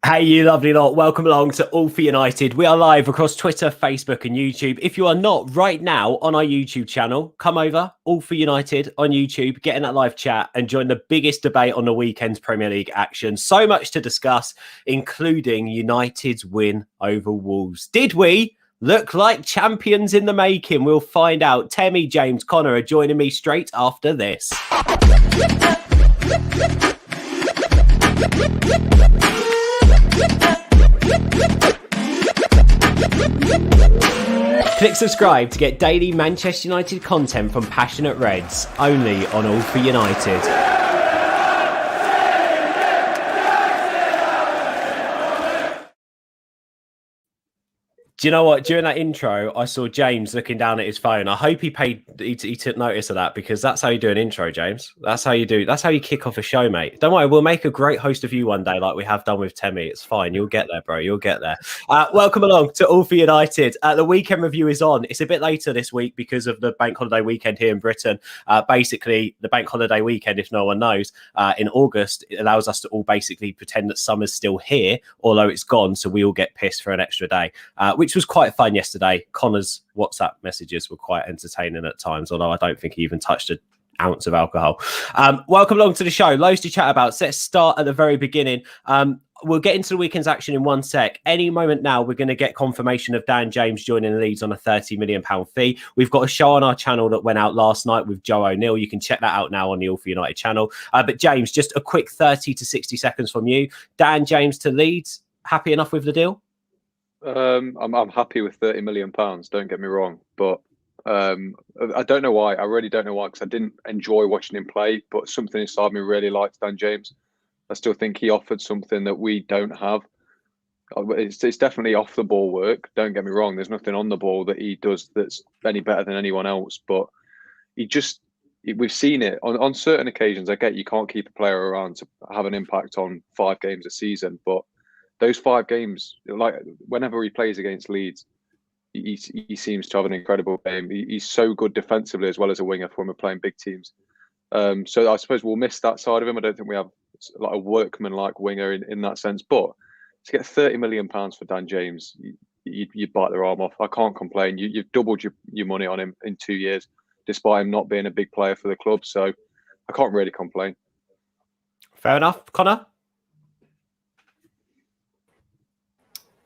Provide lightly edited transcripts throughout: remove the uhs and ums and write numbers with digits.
Hey, you lovely lot. Welcome along to All for United. We are live across Twitter, Facebook and YouTube. If you are not right now on our YouTube channel, come over, All for United on YouTube, get in that live chat and join the biggest debate on the weekend's Premier League action. So much to discuss, including United's win over Wolves. Did we look like champions in the making? We'll find out. Temi, James, Connor are joining me straight after this. Click subscribe to get daily Manchester United content from passionate Reds, only on All for United. Do you know what? During that intro, I saw James looking down at his phone. I hope he took notice of that, because that's how you do an intro, James. That's how you do. That's how you kick off a show, mate. Don't worry, we'll make a great host of you one day, like we have done with Temi. It's fine. You'll get there, bro. You'll get there. Welcome along to All for United. The weekend review is on. It's a bit later this week because of the bank holiday weekend here in Britain. Basically, the bank holiday weekend, if no one knows, in August, it allows us to all basically pretend that summer's still here, although it's gone. So we all get pissed for an extra day, which was quite fun yesterday. Connor's WhatsApp messages were quite entertaining at times, although I don't think he even touched an ounce of alcohol. Welcome along to the show. Loads to chat about. So let's start at the very beginning. We'll get into the weekend's action in one sec. Any moment now, we're going to get confirmation of Dan James joining Leeds on a £30 million fee. We've got a show on our channel that went out last night with Joe O'Neill. You can check that out now on the All for United channel. But James, just a quick 30 to 60 seconds from you. Dan James to Leeds. Happy enough with the deal? I'm happy with £30 million. Don't get me wrong, but I don't know why. I really don't know why, because I didn't enjoy watching him play. But something inside me really liked Dan James. I still think he offered something that we don't have. It's definitely off the ball work. Don't get me wrong. There's nothing on the ball that he does that's any better than anyone else. But we've seen it on certain occasions. I get you can't keep a player around to have an impact on 5 games a season, but those 5 games, like whenever he plays against Leeds, he seems to have an incredible game. He's so good defensively as well as a winger for when we're playing big teams. So I suppose we'll miss that side of him. I don't think we have like a workman-like winger in that sense. But to get £30 million for Dan James, you bite their arm off. I can't complain. You've doubled your money on him in 2 years, despite him not being a big player for the club. So I can't really complain. Fair enough. Connor?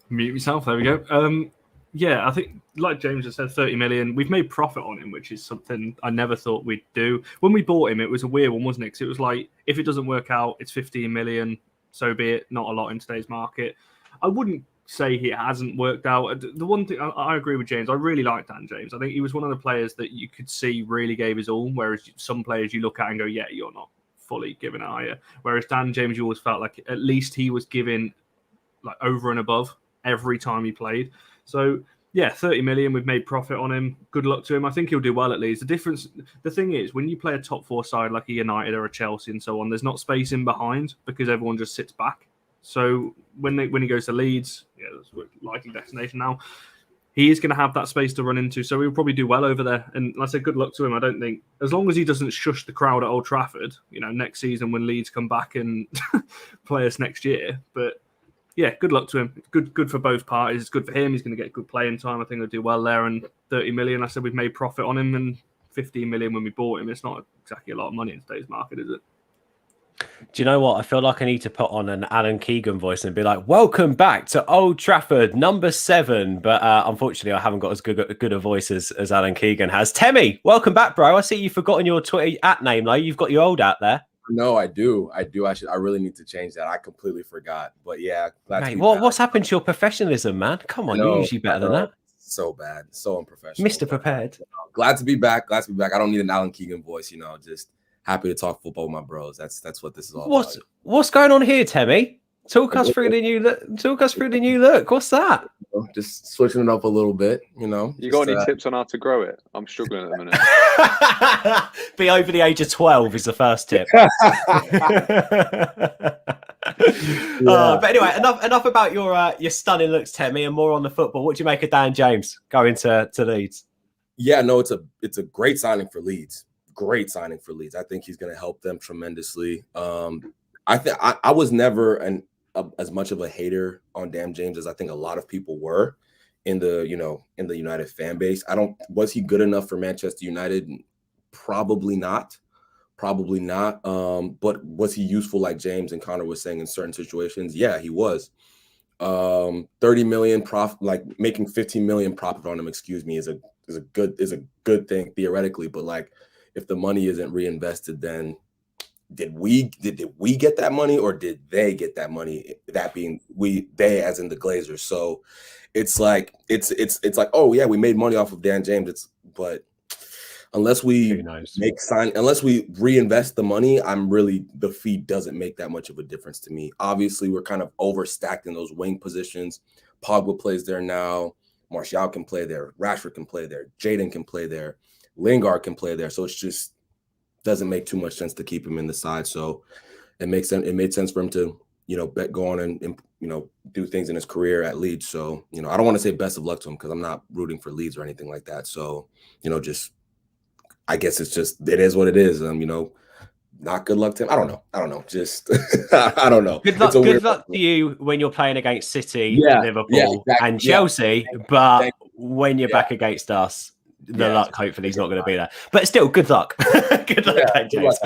Mute yourself. There we go. Yeah, I think, like James just said, 30 million. We've made profit on him, which is something I never thought we'd do. When we bought him, it was a weird one, wasn't it? Because it was like, if it doesn't work out, it's 15 million. So be it. Not a lot in today's market. I wouldn't say he hasn't worked out. The one thing I agree with James. I really like Dan James. I think he was one of the players that you could see really gave his all. Whereas some players you look at and go, yeah, you're not fully giving it, are you? Whereas Dan James, you always felt like at least he was giving like over and above every time he played. So yeah, 30 million, we've made profit on him. Good luck to him. I think he'll do well at Leeds. The thing is, when you play a top 4 side like a United or a Chelsea and so on, there's not space in behind because everyone just sits back. So when he goes to Leeds, yeah, that's a likely destination now, he is going to have that space to run into. So he'll probably do well over there. And like I said, good luck to him. I don't think, as long as he doesn't shush the crowd at Old Trafford, next season when Leeds come back and play us next year. But yeah, good luck to him. Good for both parties. It's good for him. He's going to get good playing time. I think he'll do well there. And 30 million, I said we've made profit on him, and 15 million when we bought him. It's not exactly a lot of money in today's market, is it? Do you know what? I feel like I need to put on an Alan Keegan voice and be like, welcome back to Old Trafford, number 7. But unfortunately, I haven't got as good a voice as Alan Keegan has. Temi, welcome back, bro. I see you've forgotten your Twitter @name, though. You've got your old @there. No, I do. I really need to change that. I completely forgot. But yeah, mate, what's happened to your professionalism, man? Come on, you're usually better than that. So bad, so unprofessional. Mr. Prepared. Glad to be back. I don't need an Alan Keegan voice. Just happy to talk football with my bros. That's what this is all about. What's going on here, Temi? Talk us through the new look. What's that? Just switching it up a little bit, You got any tips on how to grow it? I'm struggling at the minute. Be over the age of 12 is the first tip. But anyway, enough about your stunning looks, Temi, and more on the football. What do you make of Dan James going to Leeds? Yeah, no, it's a great signing for Leeds. Great signing for Leeds. I think he's going to help them tremendously. I was never as much of a hater on Dan James as I think a lot of people were in the United fan base. Was he good enough for Manchester United? Probably not. But was he useful, like James and Connor was saying, in certain situations? Yeah, he was. 30 million profit, like making 15 million profit on him, is a good thing theoretically, but like if the money isn't reinvested, then did we get that money, or did they get that money? That being they as in the Glazers. So it's like oh yeah, we made money off of Dan James. But unless we unless we reinvest the money, the fee doesn't make that much of a difference to me. Obviously, we're kind of overstacked in those wing positions. Pogba plays there now. Martial can play there. Rashford can play there. Jadon can play there. Lingard can play there. So it's just doesn't make too much sense to keep him in the side. So it made sense for him to, go on and do things in his career at Leeds. So, I don't want to say best of luck to him because I'm not rooting for Leeds or anything like that. So, I guess it is what it is. Not good luck to him. I don't know. Just, I don't know. Good luck to you when you're playing against City, Liverpool, and Chelsea. But when you're back against us, the luck hopefully is not going to be there. But still, good luck. Good luck, James.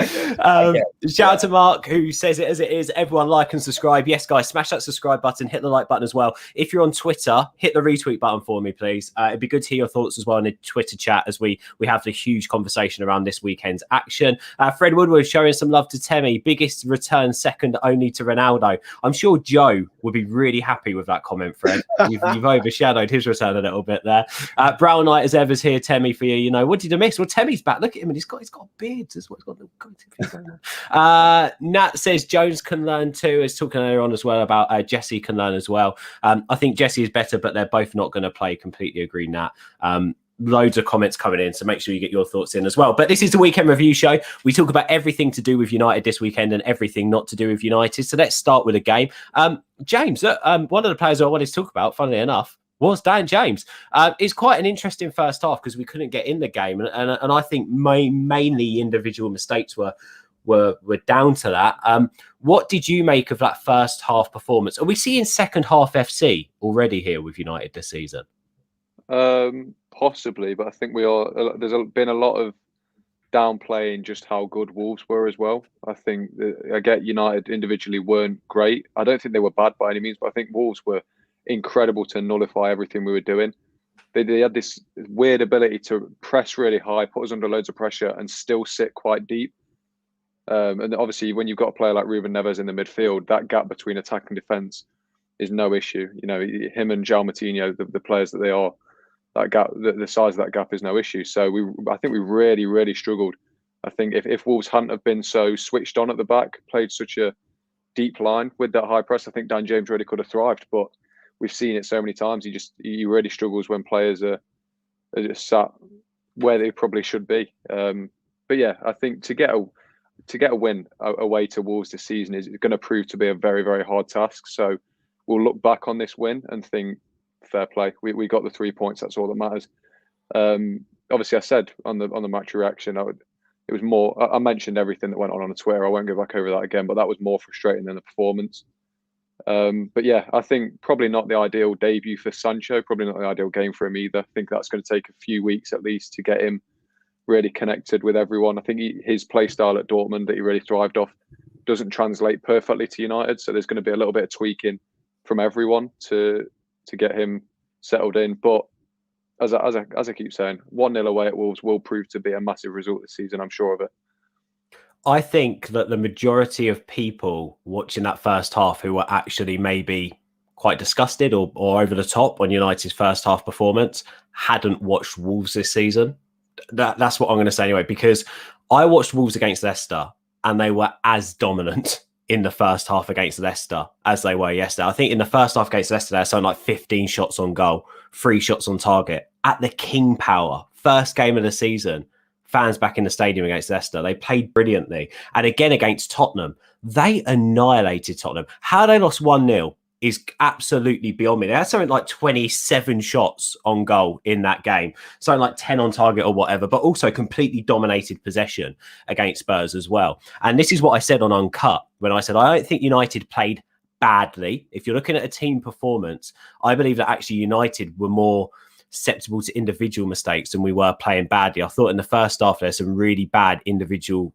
Shout out to Mark, who says it as it is. Everyone like and subscribe. Yes, guys, smash that subscribe button, hit the like button as well. If you're on Twitter, hit the retweet button for me, please. It'd be good to hear your thoughts as well in the Twitter chat as we have the huge conversation around this weekend's action. Fred Woodward showing some love to Temi. Biggest return second only to Ronaldo. I'm sure Joe would be really happy with that comment, Fred. You've overshadowed his return a little bit there. Brown Knight as ever's here, Temi, for you. What did you miss? Well, Temi's back. Look at him, and he's got a beard as well. He's got a little going on. Nat says Jones can learn too. Is talking earlier on as well about Jesse can learn as well. I think Jesse is better, but they're both not going to play. Completely agree, Nat. Loads of comments coming in, so make sure you get your thoughts in as well. But this is the weekend review show. We talk about everything to do with United this weekend and everything not to do with United. So let's start with a game. James, one of the players I wanted to talk about, funnily enough, was Dan James. It's quite an interesting first half because we couldn't get in the game, and I think mainly individual mistakes were down to that. What did you make of that first half performance? Are we seeing second half FC already here with United this season? Possibly, but I think we are. There's been a lot of downplaying just how good Wolves were as well. I think I get United individually weren't great. I don't think they were bad by any means, but I think Wolves were incredible to nullify everything we were doing. They had this weird ability to press really high, put us under loads of pressure, and still sit quite deep. And obviously, when you've got a player like Ruben Neves in the midfield, that gap between attack and defence is no issue. Him and João Moutinho, the players that they are, that gap, the size of that gap is no issue. So I think we really, really struggled. I think if Wolves hadn't have been so switched on at the back, played such a deep line with that high press, I think Dan James really could have thrived. But we've seen it so many times. He really struggles when players are just sat where they probably should be. But yeah, I think to get a win away to Wolves this season is going to prove to be a very, very hard task. So we'll look back on this win and think, fair play. We got the 3 points. That's all that matters. Obviously, I said on the match reaction, it was more. I mentioned everything that went on Twitter. I won't go back over that again. But that was more frustrating than the performance. But yeah, I think probably not the ideal debut for Sancho. Probably not the ideal game for him either. I think that's going to take a few weeks at least to get him really connected with everyone. I think his play style at Dortmund that he really thrived off doesn't translate perfectly to United. So there's going to be a little bit of tweaking from everyone to get him settled in. But as I keep saying, 1-0 away at Wolves will prove to be a massive result this season. I'm sure of it. I think that the majority of people watching that first half who were actually maybe quite disgusted or over the top on United's first half performance hadn't watched Wolves this season. That's what I'm going to say anyway, because I watched Wolves against Leicester and they were as dominant in the first half against Leicester as they were yesterday. I think in the first half against Leicester, they had something like 15 shots on goal, 3 shots on target at the King Power. First game of the season. Fans back in the stadium against Leicester. They played brilliantly. And again against Tottenham, they annihilated Tottenham. How they lost 1-0 is absolutely beyond me. They had something like 27 shots on goal in that game. Something like 10 on target or whatever, but also completely dominated possession against Spurs as well. And this is what I said on Uncut when I said, I don't think United played badly, if you're looking at a team performance, I believe that actually United were more susceptible to individual mistakes than we were playing badly. I thought in the first half there's some really bad individual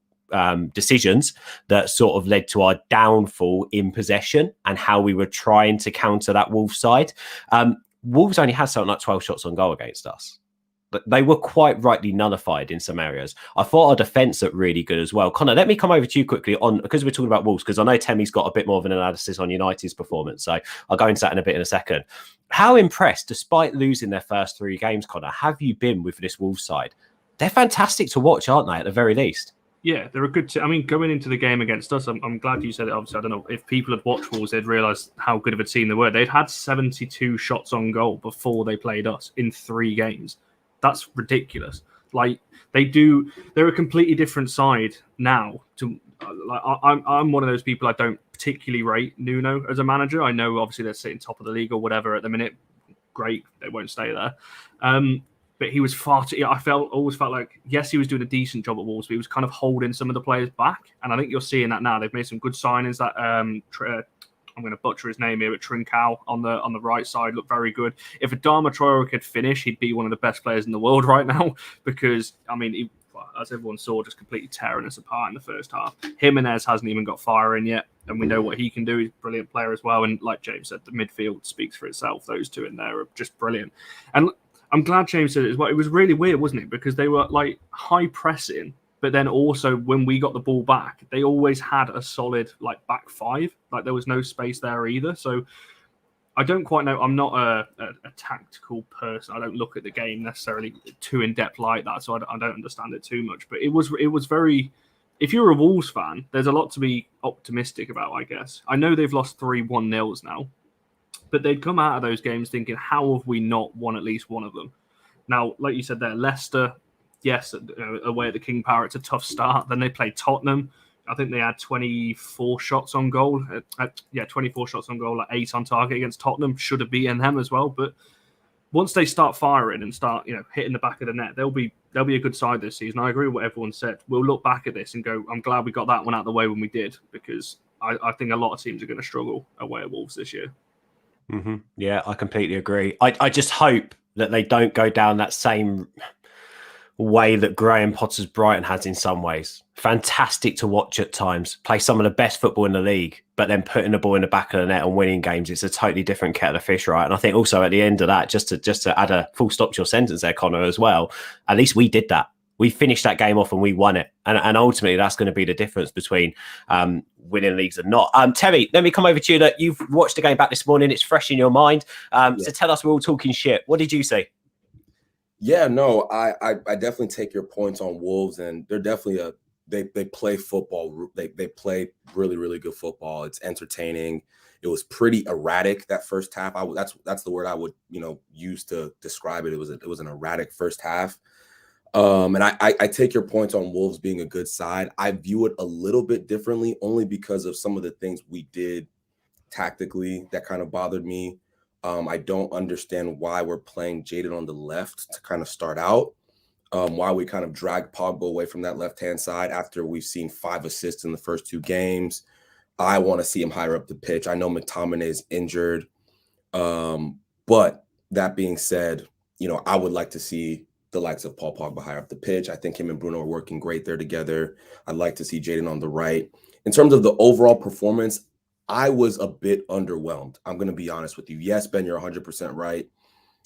decisions that sort of led to our downfall in possession and how we were trying to counter that Wolves side. Wolves only had something like 12 shots on goal against us, but they were quite rightly nullified in some areas. I thought our defence looked really good as well. Connor, let me come over to you quickly on, because we're talking about Wolves, because I know Temmie's got a bit more of an analysis on United's performance. So I'll go into that in a second. How impressed, despite losing their first 3 games, Connor, have you been with this Wolves side? They're fantastic to watch, aren't they, at the very least? Yeah, they're a good team. I mean, going into the game against us, I'm glad you said it. Obviously, I don't know if people had watched Wolves, they'd realise how good of a team they were. They'd had 72 shots on goal before they played us in 3 games. That's ridiculous. Like, they're a completely different side now. To like, I'm one of those people, I don't particularly rate Nuno as a manager. I know obviously they're sitting top of the league or whatever at the minute. Great, they won't stay there. But he was far too. Always felt like, yes, he was doing a decent job at Wolves, but he was kind of holding some of the players back. And I think you're seeing that now. They've made some good signings. That I'm going to butcher his name here, but Trincao on the right side looked very good. If Adama Traore could finish, he'd be one of the best players in the world right now, because, I mean, as everyone saw, just completely tearing us apart in the first half. Jimenez hasn't even got fire in yet, and we know what he can do. He's a brilliant player as well. And like James said, the midfield speaks for itself. Those two in there are just brilliant. And I'm glad James said it as well. It was really weird, wasn't it? Because they were like high pressing, but then also when we got the ball back, they always had a solid like back 5. Like there was no space there either. So I don't quite know. I'm not a tactical person. I don't look at the game necessarily too in depth like that. So I don't understand it too much. But it was very. If you're a Wolves fan, there's a lot to be optimistic about, I guess. I know they've lost 3 1-0s now, but they'd come out of those games thinking, how have we not won at least one of them? Now, like you said there, Leicester, yes, away at the King Power, it's a tough start. Then they played Tottenham. I think they had 24 shots on goal. 24 shots on goal, like 8 on target against Tottenham. Should have beaten them as well. But once they start firing and start, hitting the back of the net, they'll be a good side this season. I agree with what everyone said. We'll look back at this and go, I'm glad we got that one out of the way when we did, because I think a lot of teams are going to struggle away at Wolves this year. Mm-hmm. Yeah, I completely agree. I just hope that they don't go down that same way that Graham Potter's Brighton has in some ways. Fantastic to watch at times, play some of the best football in the league, but then putting the ball in the back of the net and winning games, it's a totally different kettle of fish, right? And I think also at the end of that, just to add a full stop to your sentence there, Connor, as well, at least we did that. We finished that game off and we won it. And ultimately, that's going to be the difference between winning leagues and not. Terry, let me come over to you. Look, you've watched the game back this morning. It's fresh in your mind. So tell us, we're all talking shit. What did you see? Yeah, no, I definitely take your points on Wolves, and they're definitely they play football. They play really, really good football. It's entertaining. It was pretty erratic that first half. That's the word I would use to describe it. It was an erratic first half. And I take your points on Wolves being a good side. I view it a little bit differently, only because of some of the things we did tactically that kind of bothered me. I don't understand why we're playing Jadon on the left to kind of start out. Why we kind of drag Pogba away from that left-hand side after we've seen 5 assists in the first 2 games. I want to see him higher up the pitch. I know McTominay is injured. But that being said, I would like to see the likes of Paul Pogba higher up the pitch. I think him and Bruno are working great there together. I'd like to see Jadon on the right. In terms of the overall performance, I was a bit underwhelmed. I'm going to be honest with you. Yes, Ben, you're 100% right.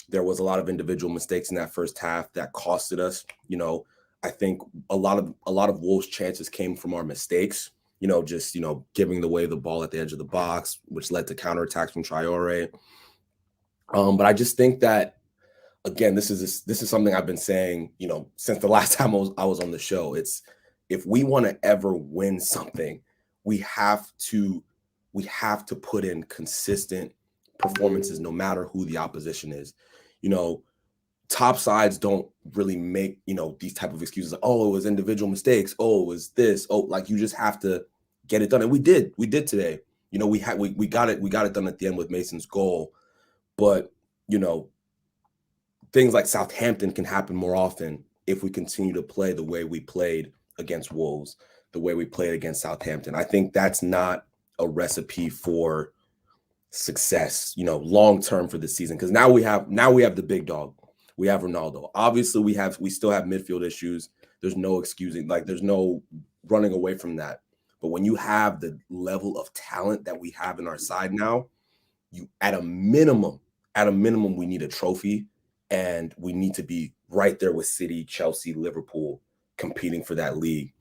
There was a lot of individual mistakes in that first half that costed us. I think a lot of Wolves' chances came from our mistakes. Giving away the ball at the edge of the box, which led to counterattacks from Traore. But I just think that, again, this is something I've been saying, since the last time I was on the show. It's, if we want to ever win something, we have to put in consistent performances, no matter who the opposition is. Top sides don't really make, these type of excuses. Like, oh, it was individual mistakes. Oh, it was this. Oh, like, you just have to get it done. And we did today. We got it done at the end with Mason's goal. But, things like Southampton can happen more often if we continue to play the way we played against Wolves, the way we played against Southampton. I think that's not a recipe for success, long term for the season. Because now we have the big dog. We have Ronaldo. Obviously, we still have midfield issues. There's no excusing, there's no running away from that. But when you have the level of talent that we have in our side now, you at a minimum, we need a trophy, and we need to be right there with City, Chelsea, Liverpool, competing for that league.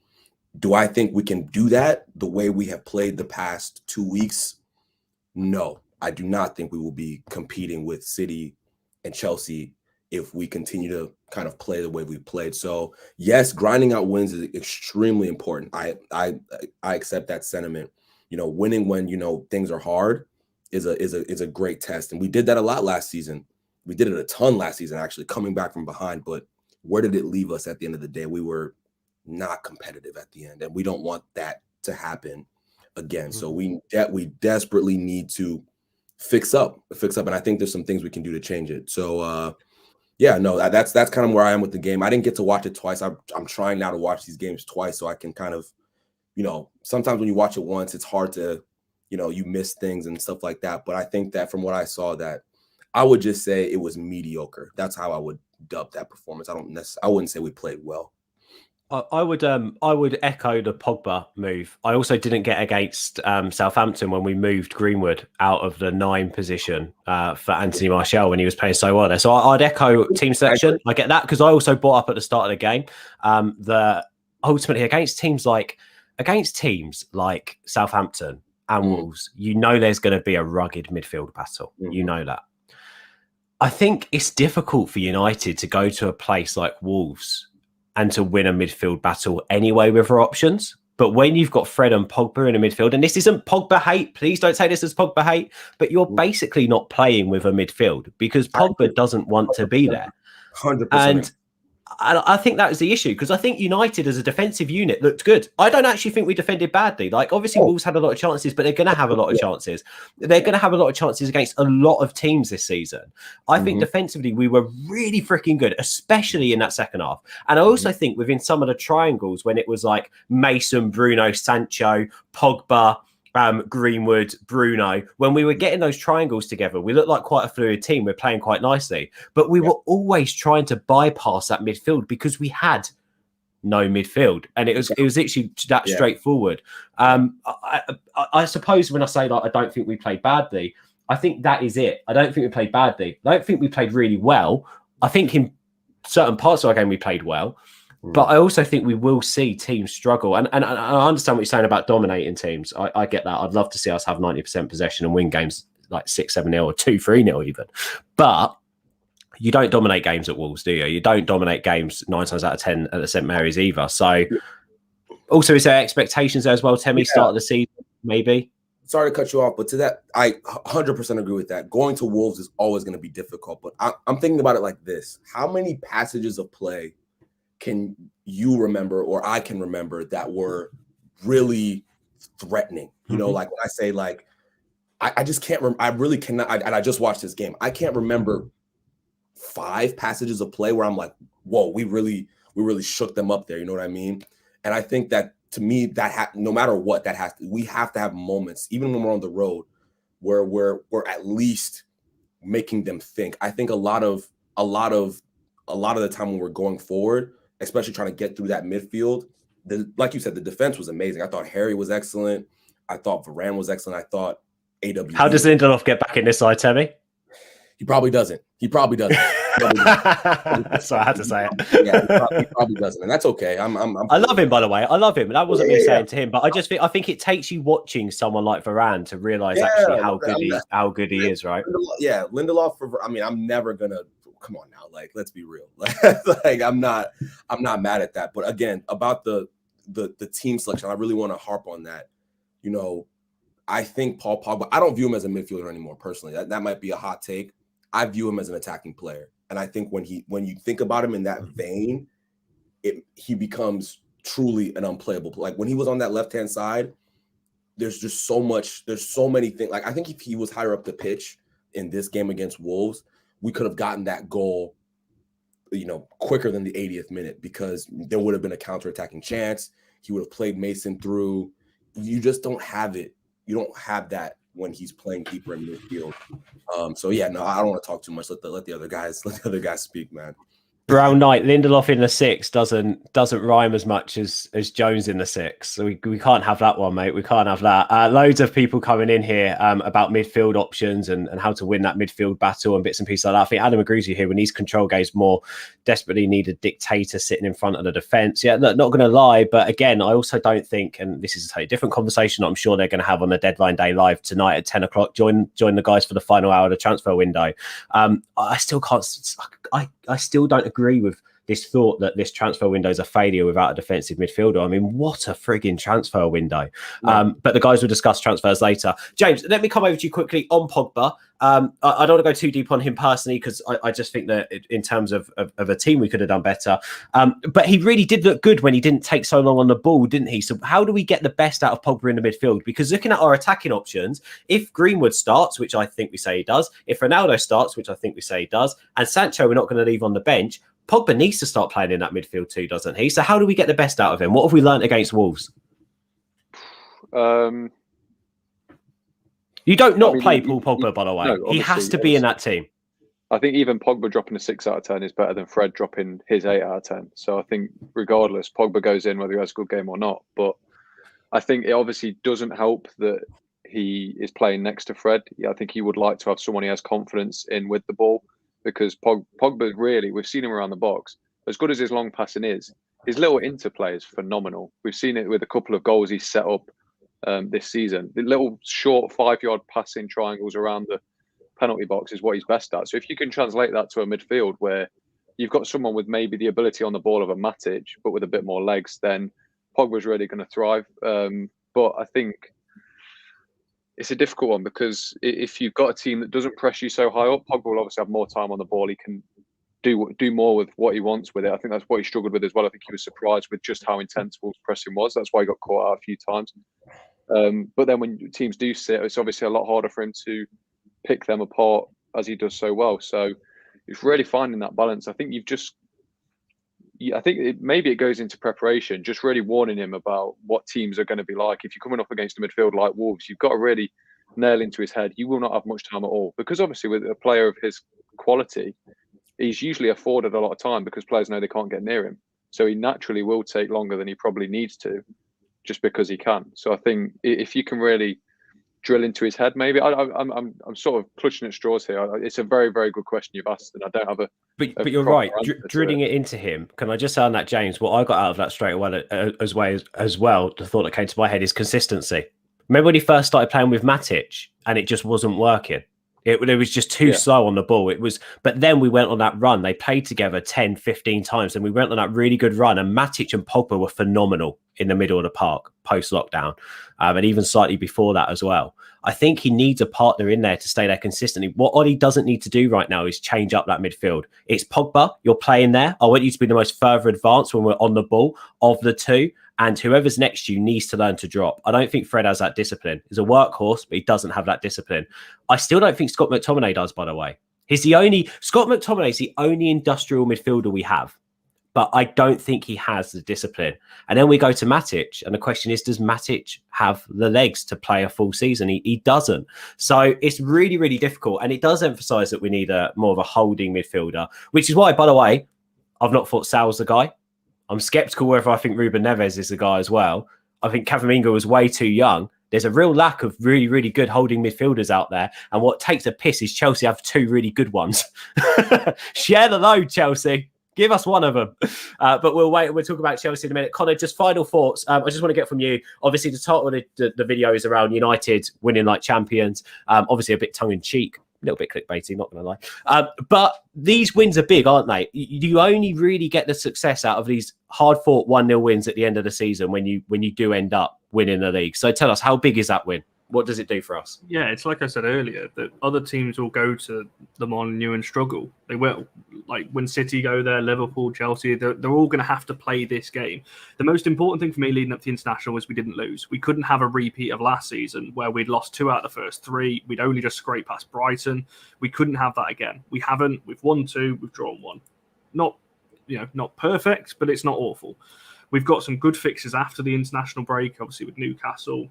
Do I think we can do that the way we have played the past 2 weeks? No, I do not think we will be competing with City and Chelsea if we continue to kind of play the way we played. So yes, grinding out wins is extremely important. I accept that sentiment. Winning when things are hard is a great test, and we did that a lot last season. We did it a ton last season, actually, coming back from behind. But where did it leave us at the end of the day? We were not competitive at the end, and we don't want that to happen again. So we desperately need to fix up, and I think there's some things we can do to change it. So that's kind of where I am with the game. I didn't get to watch it twice. I'm trying now to watch these games twice so I can kind of, sometimes when you watch it once, it's hard to, you miss things and stuff like that. But I think that from what I saw, that I would just say it was mediocre. That's how I would dub that performance. I wouldn't say we played well. I would echo the Pogba move. I also didn't get against Southampton when we moved Greenwood out of the 9 position for Anthony Martial when he was playing so well there. So I'd echo team selection. I get that, because I also brought up at the start of the game that ultimately against teams like Southampton and Wolves, there's going to be a rugged midfield battle. You know that. I think it's difficult for United to go to a place like Wolves and to win a midfield battle anyway with our options. But when you've got Fred and Pogba in a midfield, and this isn't Pogba hate, please don't take this as Pogba hate, but you're basically not playing with a midfield because Pogba doesn't want to be there. 100%. And I think that was the issue, because I think United as a defensive unit looked good. I don't actually think we defended badly. Obviously, Wolves had a lot of chances, but they're going to have a lot of chances. They're going to have a lot of chances against a lot of teams this season. I think defensively, we were really freaking good, especially in that second half. And I also think within some of the triangles, when it was like Mason, Bruno, Sancho, Pogba, Greenwood, Bruno, when we were getting those triangles together, we looked like quite a fluid team. We're playing quite nicely, but we were always trying to bypass that midfield because we had no midfield, and it was literally that straightforward. I suppose when I say I don't think we played badly, I think that is it. I don't think we played badly. I don't think we played really well. I think in certain parts of our game we played well. But I also think we will see teams struggle. And I understand what you're saying about dominating teams. I get that. I'd love to see us have 90% possession and win games like 6-7-0 or 2-3-0 even. But you don't dominate games at Wolves, do you? You don't dominate games 9 times out of 10 at the St. Mary's either. So also, is there expectations there as well, Temi, start of the season, maybe? Sorry to cut you off, but to that, I 100% agree with that. Going to Wolves is always going to be difficult. But I'm thinking about it like this. How many passages of play can you remember, or I can remember, that were really threatening? Like when I say I just can't remember. I really cannot. And I just watched this game. I can't remember 5 passages of play where I'm like, whoa, we really shook them up there. You know what I mean? And I think that, to me, that no matter what, we have to have moments, even when we're on the road, where we're at least making them think. I think a lot of the time when we're going forward, especially trying to get through that midfield, like you said, the defense was amazing. I thought Harry was excellent. I thought Varane was excellent. I thought AW. How does Lindelof get back in this side, Temi? He probably doesn't. So I had to say it. Yeah, he probably doesn't, and that's okay. I love him, by the way. I love him. That wasn't me saying to him, but I think it takes you watching someone like Varane to realize actually how good he is, right? Lindelof. I'm never gonna. Come on now, let's be real. I'm not mad at that. But again, about the team selection, I really want to harp on that. I think Paul Pogba, I don't view him as a midfielder anymore, personally. That might be a hot take. I view him as an attacking player. And I think when you think about him in that vein, he becomes truly an unplayable. Like when he was on that left-hand side, there's so many things. I think if he was higher up the pitch in this game against Wolves, we could have gotten that goal, quicker than the 80th minute, because there would have been a counterattacking chance. He would have played Mason through. You just don't have it. You don't have that when he's playing deeper in midfield. So yeah, no, I don't want to talk too much. Let the other guys speak, man. Brown Knight, Lindelof in the 6 doesn't rhyme as much as Jones in the 6. So we can't have that one, mate. We can't have that. Loads of people coming in here about midfield options and how to win that midfield battle and bits and pieces like that. I think Adam agrees with you here. When these control games more desperately need a dictator sitting in front of the defence. Yeah, look, not going to lie, but again, I also don't think, and this is a totally different conversation I'm sure they're going to have on the Deadline Day Live tonight at 10 o'clock. Join the guys for the final hour of the transfer window. I still can't. I still don't agree with this thought that this transfer window is a failure without a defensive midfielder. I mean, what a frigging transfer window. Yeah. But the guys will discuss transfers later. James, let me come over to you quickly on Pogba. I don't want to go too deep on him personally, because I just think that in terms of a team, we could have done better. But he really did look good when he didn't take so long on the ball, didn't he? So how do we get the best out of Pogba in the midfield? Because looking at our attacking options, if Greenwood starts, which I think we say he does, if Ronaldo starts, which I think we say he does, and Sancho we're not going to leave on the bench, Pogba needs to start playing in that midfield too, doesn't he? So how do we get the best out of him? What have we learnt against Wolves? You don't play Paul Pogba, by the way. No, he has to be in that team. I think even Pogba dropping a 6 out of 10 is better than Fred dropping his 8 out of 10. So I think regardless, Pogba goes in whether he has a good game or not. But I think it obviously doesn't help that he is playing next to Fred. I think he would like to have someone he has confidence in with the ball, because Pogba really, we've seen him around the box. As good as his long passing is, his little interplay is phenomenal. We've seen it with a couple of goals he's set up this season. The little short 5-yard passing triangles around the penalty box is what he's best at. So if you can translate that to a midfield where you've got someone with maybe the ability on the ball of a Matic, but with a bit more legs, then Pogba's really going to thrive. But I think it's a difficult one, because if you've got a team that doesn't press you so high up, Pogba will obviously have more time on the ball. He can do more with what he wants with it. I think that's what he struggled with as well. I think he was surprised with just how intense Wolves' pressing was. That's why he got caught out a few times. But then when teams do sit, it's obviously a lot harder for him to pick them apart, as he does so well. So it's really finding that balance. I think maybe it goes into preparation, just really warning him about what teams are going to be like. If you're coming up against a midfield like Wolves, you've got to really nail into his head. You will not have much time at all, because obviously with a player of his quality, he's usually afforded a lot of time because players know they can't get near him. So he naturally will take longer than he probably needs to, just because he can. So I think if you can really drill into his head, maybe I'm sort of clutching at straws here. It's a very, very good question you've asked, and I don't have a. But you're right. Drilling it into him. Can I just say on that, James? What I got out of that straight away as well, the thought that came to my head is consistency. Remember when he first started playing with Matic and it just wasn't working? It was just too slow on the ball. But then we went on that run. They played together 10, 15 times, and we went on that really good run. And Matic and Pogba were phenomenal in the middle of the park post-lockdown, and even slightly before that as well. I think he needs a partner in there to stay there consistently. What Ollie doesn't need to do right now is change up that midfield. It's Pogba, you're playing there. I want you to be the most further advanced when we're on the ball of the two. And whoever's next to you needs to learn to drop. I don't think Fred has that discipline. He's a workhorse, but he doesn't have that discipline. I still don't think Scott McTominay does, by the way. Scott McTominay is the only industrial midfielder we have, but I don't think he has the discipline. And then we go to Matic, and the question is, does Matic have the legs to play a full season? He doesn't. So it's really, really difficult. And it does emphasize that we need more of a holding midfielder, which is why, by the way, I've not thought Sal's the guy. I'm sceptical whether I think Ruben Neves is the guy as well. I think Camavinga was way too young. There's a real lack of really, really good holding midfielders out there. And what takes a piss is Chelsea have 2 really good ones. Share the load, Chelsea. Give us one of them. But we'll wait. We'll talk about Chelsea in a minute. Connor, just final thoughts. I just want to get from you. Obviously, the title of the video is around United winning like champions. Obviously, a bit tongue-in-cheek. A little bit clickbaity, not going to lie. But these wins are big, aren't they? You only really get the success out of these hard-fought 1-0 wins at the end of the season when you do end up winning the league. So tell us, how big is that win? What does it do for us? Yeah, it's like I said earlier, that other teams will go to the Molineux and struggle. They will. Like when City go there, Liverpool, Chelsea, they're all going to have to play this game. The most important thing for me leading up to the international was we didn't lose. We couldn't have a repeat of last season where we'd lost 2 out of the first 3. We'd only just scraped past Brighton. We couldn't have that again. We haven't. We've won 2. We've drawn 1. Not perfect, but it's not awful. We've got some good fixes after the international break, obviously with Newcastle.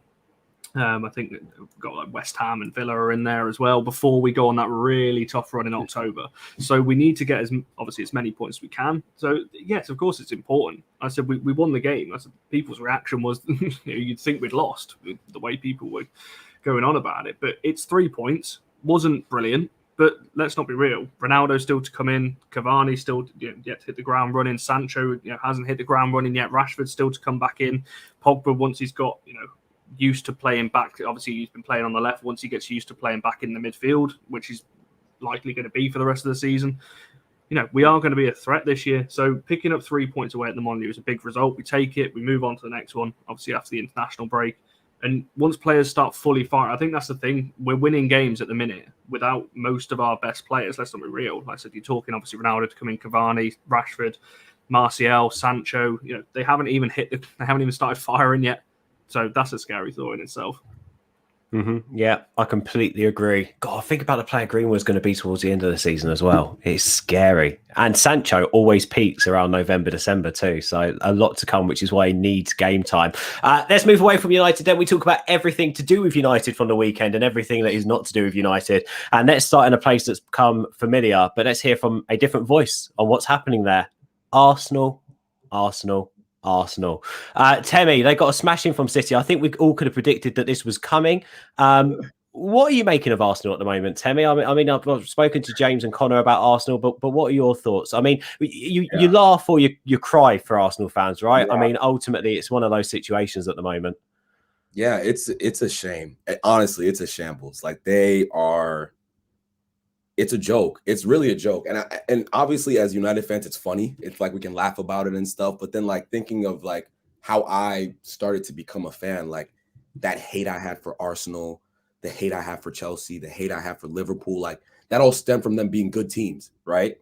I think we've got like West Ham and Villa are in there as well before we go on that really tough run in October. So we need to get as many points as we can. So yes, of course it's important. I said we won the game. I said people's reaction was you'd think we'd lost with the way people were going on about it. But it's 3 points. Wasn't brilliant. But let's not be real. Ronaldo's still to come in. Cavani still yet to hit the ground running. Sancho hasn't hit the ground running yet. Rashford's still to come back in. Pogba, once he's got used to playing back, obviously he's been playing on the left. Once he gets used to playing back in the midfield, which is likely going to be for the rest of the season, we are going to be a threat this year. So picking up 3 points away at the Molineux is a big result. We take it. We move on to the next one, obviously after the international break. And once players start fully firing, I think that's the thing. We're winning games at the minute without most of our best players. Let's not be real. Like I said, you're talking obviously Ronaldo to come in, Cavani, Rashford, Martial, Sancho. They haven't even started firing yet. So that's a scary thought in itself. Mm-hmm. Yeah, I completely agree. God, think about the player Greenwood's going to be towards the end of the season as well. It's scary. And Sancho always peaks around November, December too. So a lot to come, which is why he needs game time. Let's move away from United. Then we talk about everything to do with United from the weekend and everything that is not to do with United. And let's start in a place that's become familiar, but let's hear from a different voice on what's happening there. Arsenal. Temi, they got a smashing from City. I think we all could have predicted that this was coming. What are you making of Arsenal at the moment, Temi? I mean, I've spoken to James and Connor about Arsenal, but what are your thoughts? I mean, you laugh or you cry for Arsenal fans, right? Yeah. I mean, ultimately, it's one of those situations at the moment. Yeah, it's a shame. Honestly, it's a shambles. Like they are. It's a joke. It's really a joke. And obviously as United fans, it's funny. It's like we can laugh about it and stuff. But then like thinking of like how I started to become a fan, like that hate I had for Arsenal, the hate I have for Chelsea, the hate I have for Liverpool, like that all stemmed from them being good teams, right?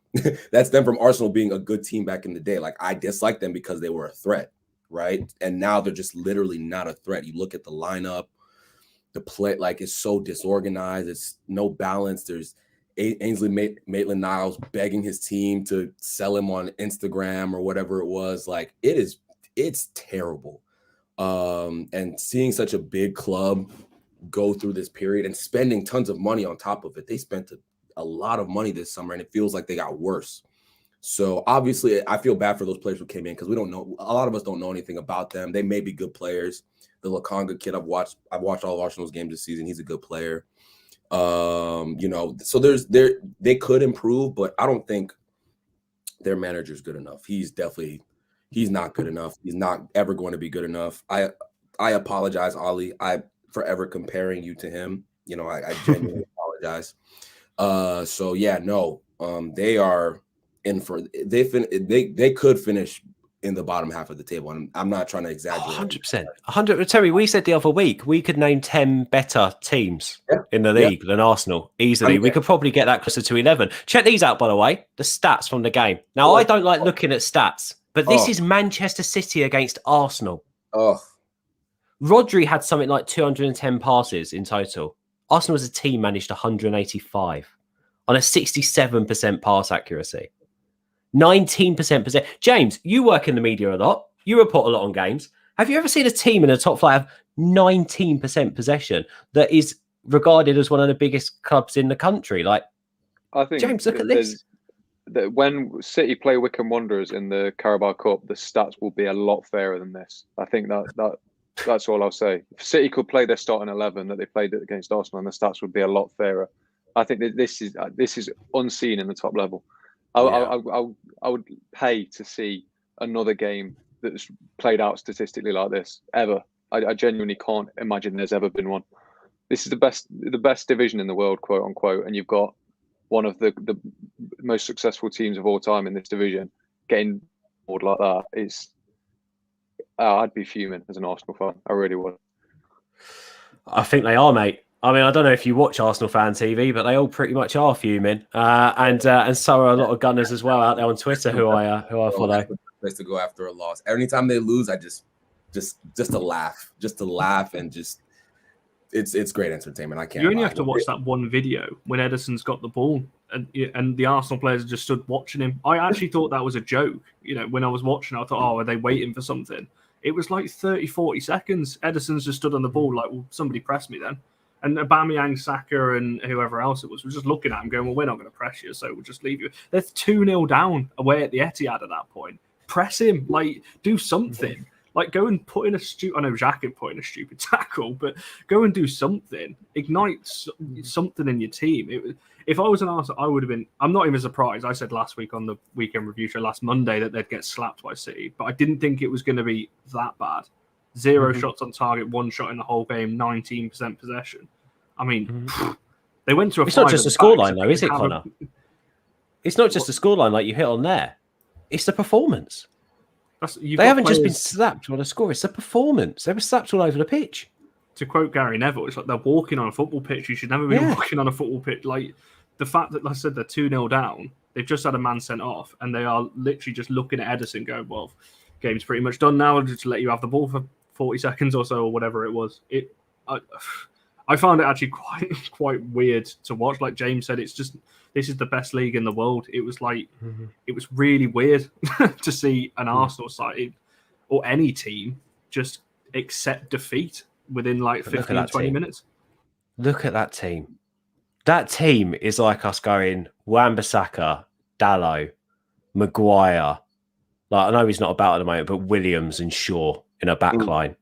That stemmed from Arsenal being a good team back in the day. Like I disliked them because they were a threat, right? And now they're just literally not a threat. You look at the lineup, the play, like it's so disorganized. It's no balance. There's Ainsley Maitland-Niles begging his team to sell him on Instagram or whatever it was. Like it's terrible. And seeing such a big club go through this period and spending tons of money on top of it. They spent a lot of money this summer and it feels like they got worse. So obviously I feel bad for those players who came in because we don't know. A lot of us don't know anything about them. They may be good players. The Lokonga kid I've watched all of Arsenal's games this season. He's a good player. So they could improve, but I don't think their manager's good enough. He's not good enough. He's not ever going to be good enough. I apologize, Ollie. I forever comparing you to him. I genuinely apologize. They are in for they could finish in the bottom half of the table. And I'm not trying to exaggerate. 100%. 100. Terry, we said the other week, we could name 10 better teams in the league than Arsenal easily. We could probably get that closer to 11. Check these out, by the way, the stats from the game. Now, I don't like looking at stats, but this is Manchester City against Arsenal. Rodri had something like 210 passes in total. Arsenal as a team managed 185 on a 67% pass accuracy. 19% possession. James, you work in the media a lot. You report a lot on games. Have you ever seen a team in the top flight have 19% possession that is regarded as one of the biggest clubs in the country? Like, I think James, look at this. When City play Wycombe Wanderers in the Carabao Cup, the stats will be a lot fairer than this. I think that's all I'll say. If City could play their starting 11 that they played against Arsenal, and the stats would be a lot fairer. I think that this is unseen in the top level. I would pay to see another game that's played out statistically like this ever. I genuinely can't imagine there's ever been one. This is the best division in the world, quote unquote, and you've got one of the most successful teams of all time in this division getting bored like that. I'd be fuming as an Arsenal fan. I really would. I think they are, mate. I mean, I don't know if you watch Arsenal fan TV, but they all pretty much are fuming, and so are a lot of Gunners as well out there on Twitter who I follow. Place to go after a loss. Anytime they lose, I just to laugh, and just it's great entertainment. I can't. You only have to watch that one video when Ederson's got the ball and the Arsenal players just stood watching him. I actually thought that was a joke. When I was watching, I thought, oh, are they waiting for something? It was like 30, 40 seconds. Ederson's just stood on the ball like, well, somebody press me then. And Aubameyang, Saka, and whoever else it was just looking at him going, well, we're not going to press you, so we'll just leave you. They're 2-0 down away at the Etihad at that point. Press him. Like, do something. Like, go and put in a stupid... I know Xhaka put in a stupid tackle, but go and do something. Ignite something in your team. If I was an Arsenal, I would have been... I'm not even surprised. I said last week on the weekend review show, last Monday, that they'd get slapped by City, but I didn't think it was going to be that bad. 0 shots on target, 1 shot in the whole game, 19% possession. I mean, they went to a... It's not just a scoreline, though, is it, Connor? It's not just a scoreline like you hit on there. It's the performance. They haven't just been slapped on a score. It's the performance. They were slapped all over the pitch. To quote Gary Neville, it's like they're walking on a football pitch. You should never be walking on a football pitch. Like, the fact that, like I said, they're 2-0 down, they've just had a man sent off, and they are literally just looking at Ederson going, well, game's pretty much done now. I'll just let you have the ball for 40 seconds or so, or whatever it was. I found it actually quite weird to watch. Like James said, this is the best league in the world. It was like, it was really weird to see an Arsenal side or any team just accept defeat within like 15, 20 minutes. Look at that team. That team is like us going Wan-Bissaka, Dalot, Maguire. Like, I know he's not about at the moment, but Williams and Shaw in a back line.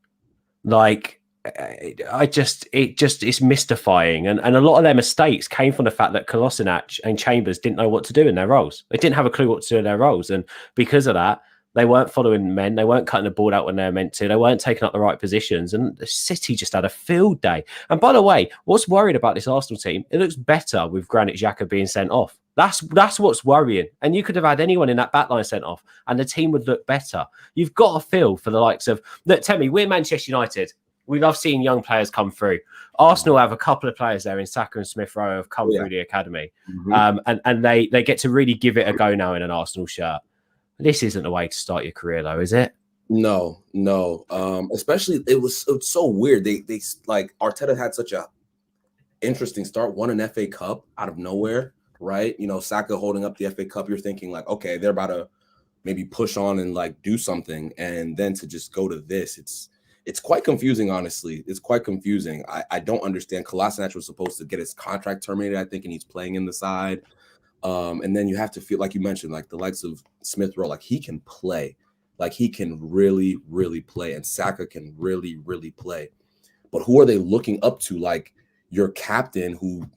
Like, it's mystifying. And a lot of their mistakes came from the fact that Kolasinac and Chambers didn't know what to do in their roles. They didn't have a clue what to do in their roles. And because of that, they weren't following men. They weren't cutting the ball out when they were meant to. They weren't taking up the right positions. And the City just had a field day. And by the way, what's worried about this Arsenal team? It looks better with Granit Xhaka being sent off. That's what's worrying. And you could have had anyone in that backline sent off and the team would look better. You've got a feel for the likes of... Look, tell me, we're Manchester United. We love seeing young players come through. Arsenal have a couple of players there in Saka and Smith Rowe have come through the academy. And they get to really give it a go now in an Arsenal shirt. This isn't the way to start your career, though, is it? No. Especially, it was so weird. They like Arteta had such a interesting start. Won an FA Cup out of nowhere, right? You know, Saka holding up the FA Cup. You're thinking like, okay, they're about to maybe push on and like do something, and then to just go to this, it's quite confusing, honestly. It's quite confusing. I don't understand. Kolasinac was supposed to get his contract terminated, I think, and he's playing in the side. And then you have to feel, like you mentioned, like the likes of Smith Rowe, like he can play. Like he can really, really play. And Saka can really, really play. But who are they looking up to? Like your captain who,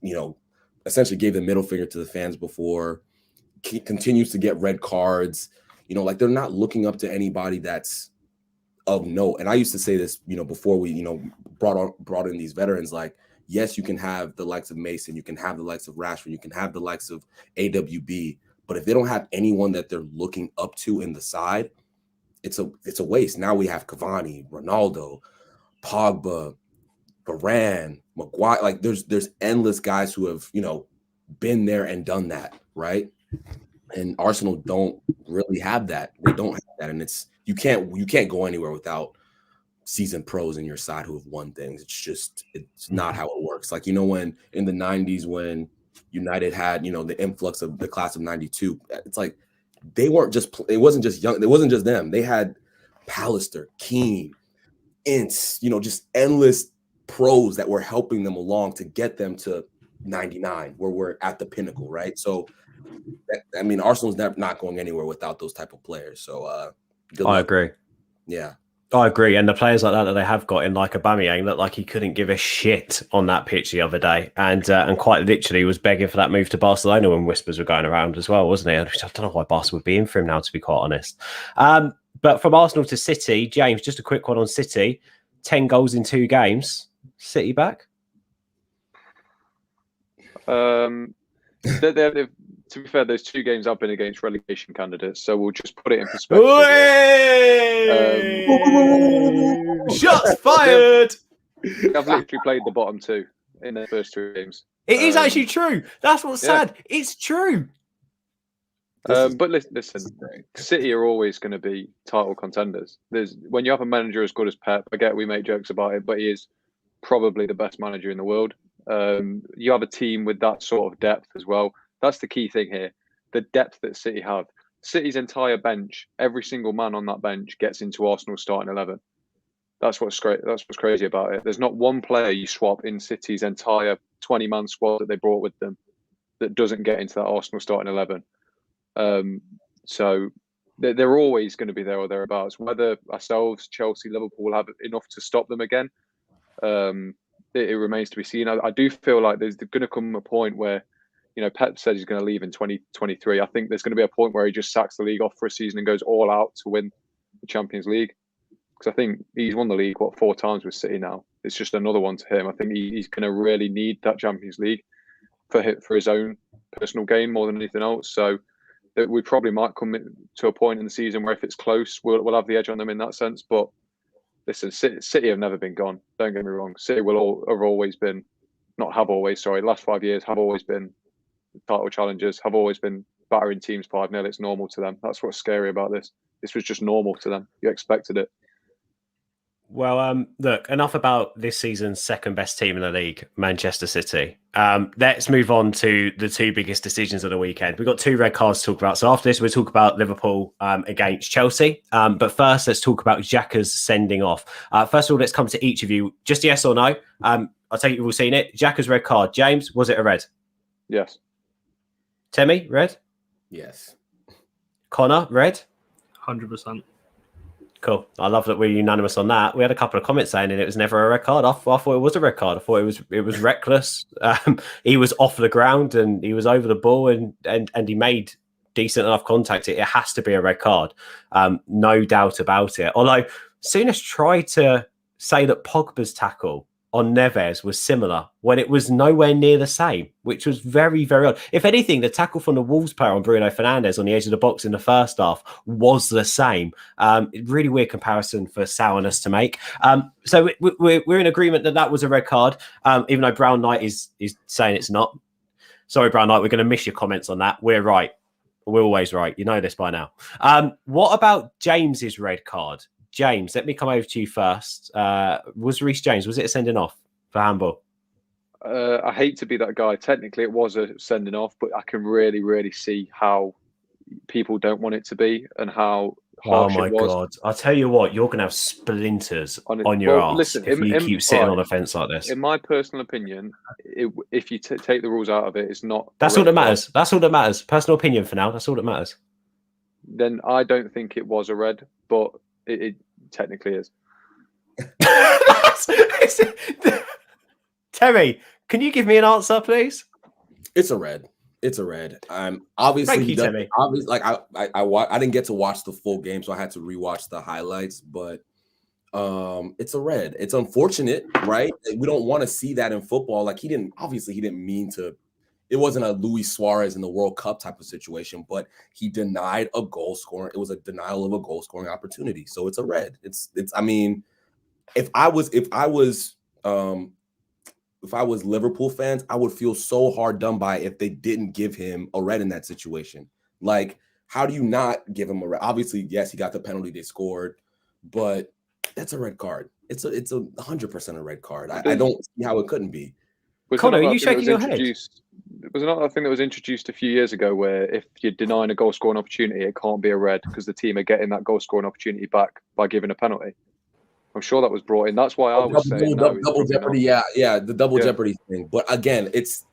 you know, essentially gave the middle finger to the fans before, continues to get red cards. You know, like they're not looking up to anybody that's of note. And I used to say this, you know, before we, you know, brought in these veterans, like, yes, you can have the likes of Mason, you can have the likes of Rashford, you can have the likes of AWB, but if they don't have anyone that they're looking up to in the side, it's a waste. Now we have Cavani, Ronaldo, Pogba, Varane, Maguire. Like there's endless guys who have, you know, been there and done that, right? And Arsenal don't really have that. They don't have that, and you can't go anywhere without seasoned pros in your side who have won things. It's not how it works. Like, you know, when in the 90s when United had, you know, the influx of the class of 92, it's like it wasn't just them. They had Pallister, Keane, Ince, you know, just endless pros that were helping them along to get them to 99 where we're at the pinnacle, right? So I mean, Arsenal's not going anywhere without those type of players. So I agree. Yeah. I agree. And the players like that they have got in, like Aubameyang, looked like he couldn't give a shit on that pitch the other day. And quite literally was begging for that move to Barcelona when whispers were going around as well, wasn't he? I don't know why Barca would be in for him now, to be quite honest. But from Arsenal to City, James, just a quick one on City. 10 goals in 2 games. City back? They've to be fair, those 2 games have been against relegation candidates, so we'll just put it in perspective. Shots fired! I've literally played the bottom 2 in their first 2 games. It is actually true. That's what's sad. It's true. But listen, City are always going to be title contenders. When you have a manager as good as Pep, I get we make jokes about it, but he is probably the best manager in the world. You have a team with that sort of depth as well. That's the key thing here. The depth that City have. City's entire bench, every single man on that bench gets into Arsenal's starting 11. That's what's great. That's what's crazy about it. There's not one player you swap in City's entire 20-man squad that they brought with them that doesn't get into that Arsenal starting 11. So they're always going to be there or thereabouts. Whether ourselves, Chelsea, Liverpool have enough to stop them again, it remains to be seen. I do feel like there's going to come a point where, Pep said he's going to leave in 2023. I think there's going to be a point where he just sacks the league off for a season and goes all out to win the Champions League. Because I think he's won the league, 4 times with City now. It's just another one to him. I think he's going to really need that Champions League for his own personal gain more than anything else. So we probably might come to a point in the season where if it's close, we'll have the edge on them in that sense. But listen, City have never been gone. Don't get me wrong. City have always been, last 5 years have always been title challengers, have always been battering teams 5-0. It's normal to them. That's what's scary about this. This was just normal to them. You expected it. Well, look, enough about this season's second best team in the league, Manchester City. Let's move on to the 2 biggest decisions of the weekend. We've got 2 red cards to talk about. So after this, we'll talk about Liverpool against Chelsea. But first, let's talk about Xhaka's sending off. First of all, let's come to each of you. Just yes or no. I'll take it you've all seen it. Xhaka's red card. James, was it a red? Yes. Temi, red? Yes. Connor, red? 100%. Cool. I love that we're unanimous on that. We had a couple of comments saying it was never a red card. I thought it was a red card. I thought it was reckless. He was off the ground and he was over the ball and he made decent enough contact. It has to be a red card. No doubt about it. Although Souness tried to say that Pogba's tackle on Neves was similar when it was nowhere near the same, which was very, very odd. If anything, the tackle from the Wolves player on Bruno Fernandes on the edge of the box in the first half was the same. Really weird comparison for Souness to make. So we're in agreement that was a red card, even though Brown Knight is saying it's not. Sorry, Brown Knight, we're going to miss your comments on that. We're right. We're always right. You know this by now. What about James's red card? James, let me come over to you first. Was Reece James, was it a sending off for handball? I hate to be that guy. Technically, it was a sending off, but I can really, really see how people don't want it to be and how harsh it was. Oh, my God. I'll tell you what, you're going to have splinters on your arse if you keep sitting on a fence like this. In my personal opinion, if you take the rules out of it, it's not... That's all that matters. That's all that matters. Personal opinion for now. That's all that matters. Then I don't think it was a red, but it technically is. Terry, can you give me an answer, please? It's a red. It's a red. Obviously, thank you, Timmy. Obviously, like I didn't get to watch the full game, so I had to rewatch the highlights. But it's a red. It's unfortunate, right? We don't want to see that in football. Like he didn't mean to. It wasn't a Luis Suarez in the World Cup type of situation, but he denied a goal scoring. It was a denial of a goal scoring opportunity. So it's a red. It's. I mean, if I was Liverpool fans, I would feel so hard done by if they didn't give him a red in that situation. Like, how do you not give him a red? Obviously, yes, he got the penalty they scored, but that's a red card. It's a 100% a red card. I don't see how it couldn't be. Connor, are you shaking your head? Was another thing that was introduced a few years ago where if you're denying a goal scoring opportunity, it can't be a red because the team are getting that goal scoring opportunity back by giving a penalty. I'm sure that was brought in. That's why I was saying double jeopardy. Yeah, the double jeopardy thing. But again, it's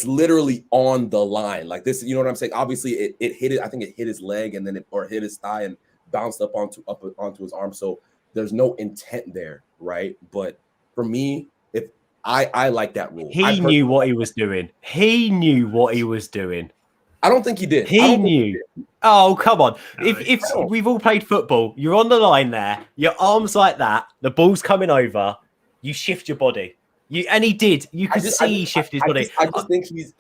literally on the line. Like this, you know what I'm saying? Obviously, it hit it. I think it hit his leg and then or hit his thigh and bounced up onto his arm. So there's no intent there, right? But for me, if I like that rule. He knew what he was doing. He knew what he was doing. I don't think he did. He knew. Oh, come on. If we've all played football, you're on the line there, your arms like that, the ball's coming over, you shift your body. And he did. You could see he shifted his body. I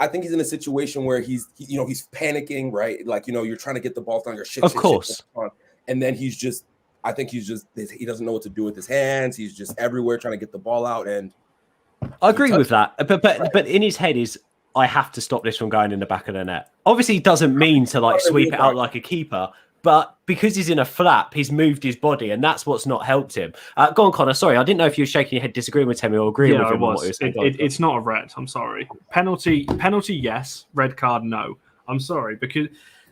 think he's in a situation where he's panicking, right? Like, you're trying to get the ball down your shit. Of course. And then he doesn't know what to do with his hands. He's just everywhere trying to get the ball out. And I agree with that. But in his head is, I have to stop this from going in the back of the net. Obviously, he doesn't mean to sweep it out like a keeper, but because he's in a flap, he's moved his body, and that's what's not helped him. Go on, Connor. Sorry, I didn't know if you were shaking your head, disagreeing with Temi or agreeing with him. Yeah, it's not a red. I'm sorry. Penalty, yes. Red card, no. I'm sorry, because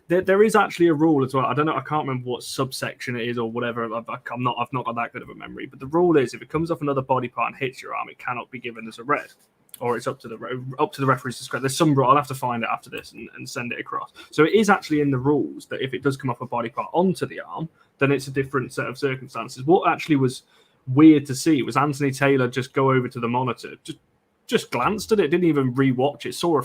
There is actually a rule as well. I don't know. I can't remember what subsection it is or whatever. I've not got that good of a memory. But the rule is, if it comes off another body part and hits your arm, it cannot be given as a red, or it's up to the referee's discretion. There's some rule. I'll have to find it after this and send it across. So it is actually in the rules that if it does come off a body part onto the arm, then it's a different set of circumstances. What actually was weird to see was Anthony Taylor just go over to the monitor, just glanced at it, didn't even re-watch it, saw a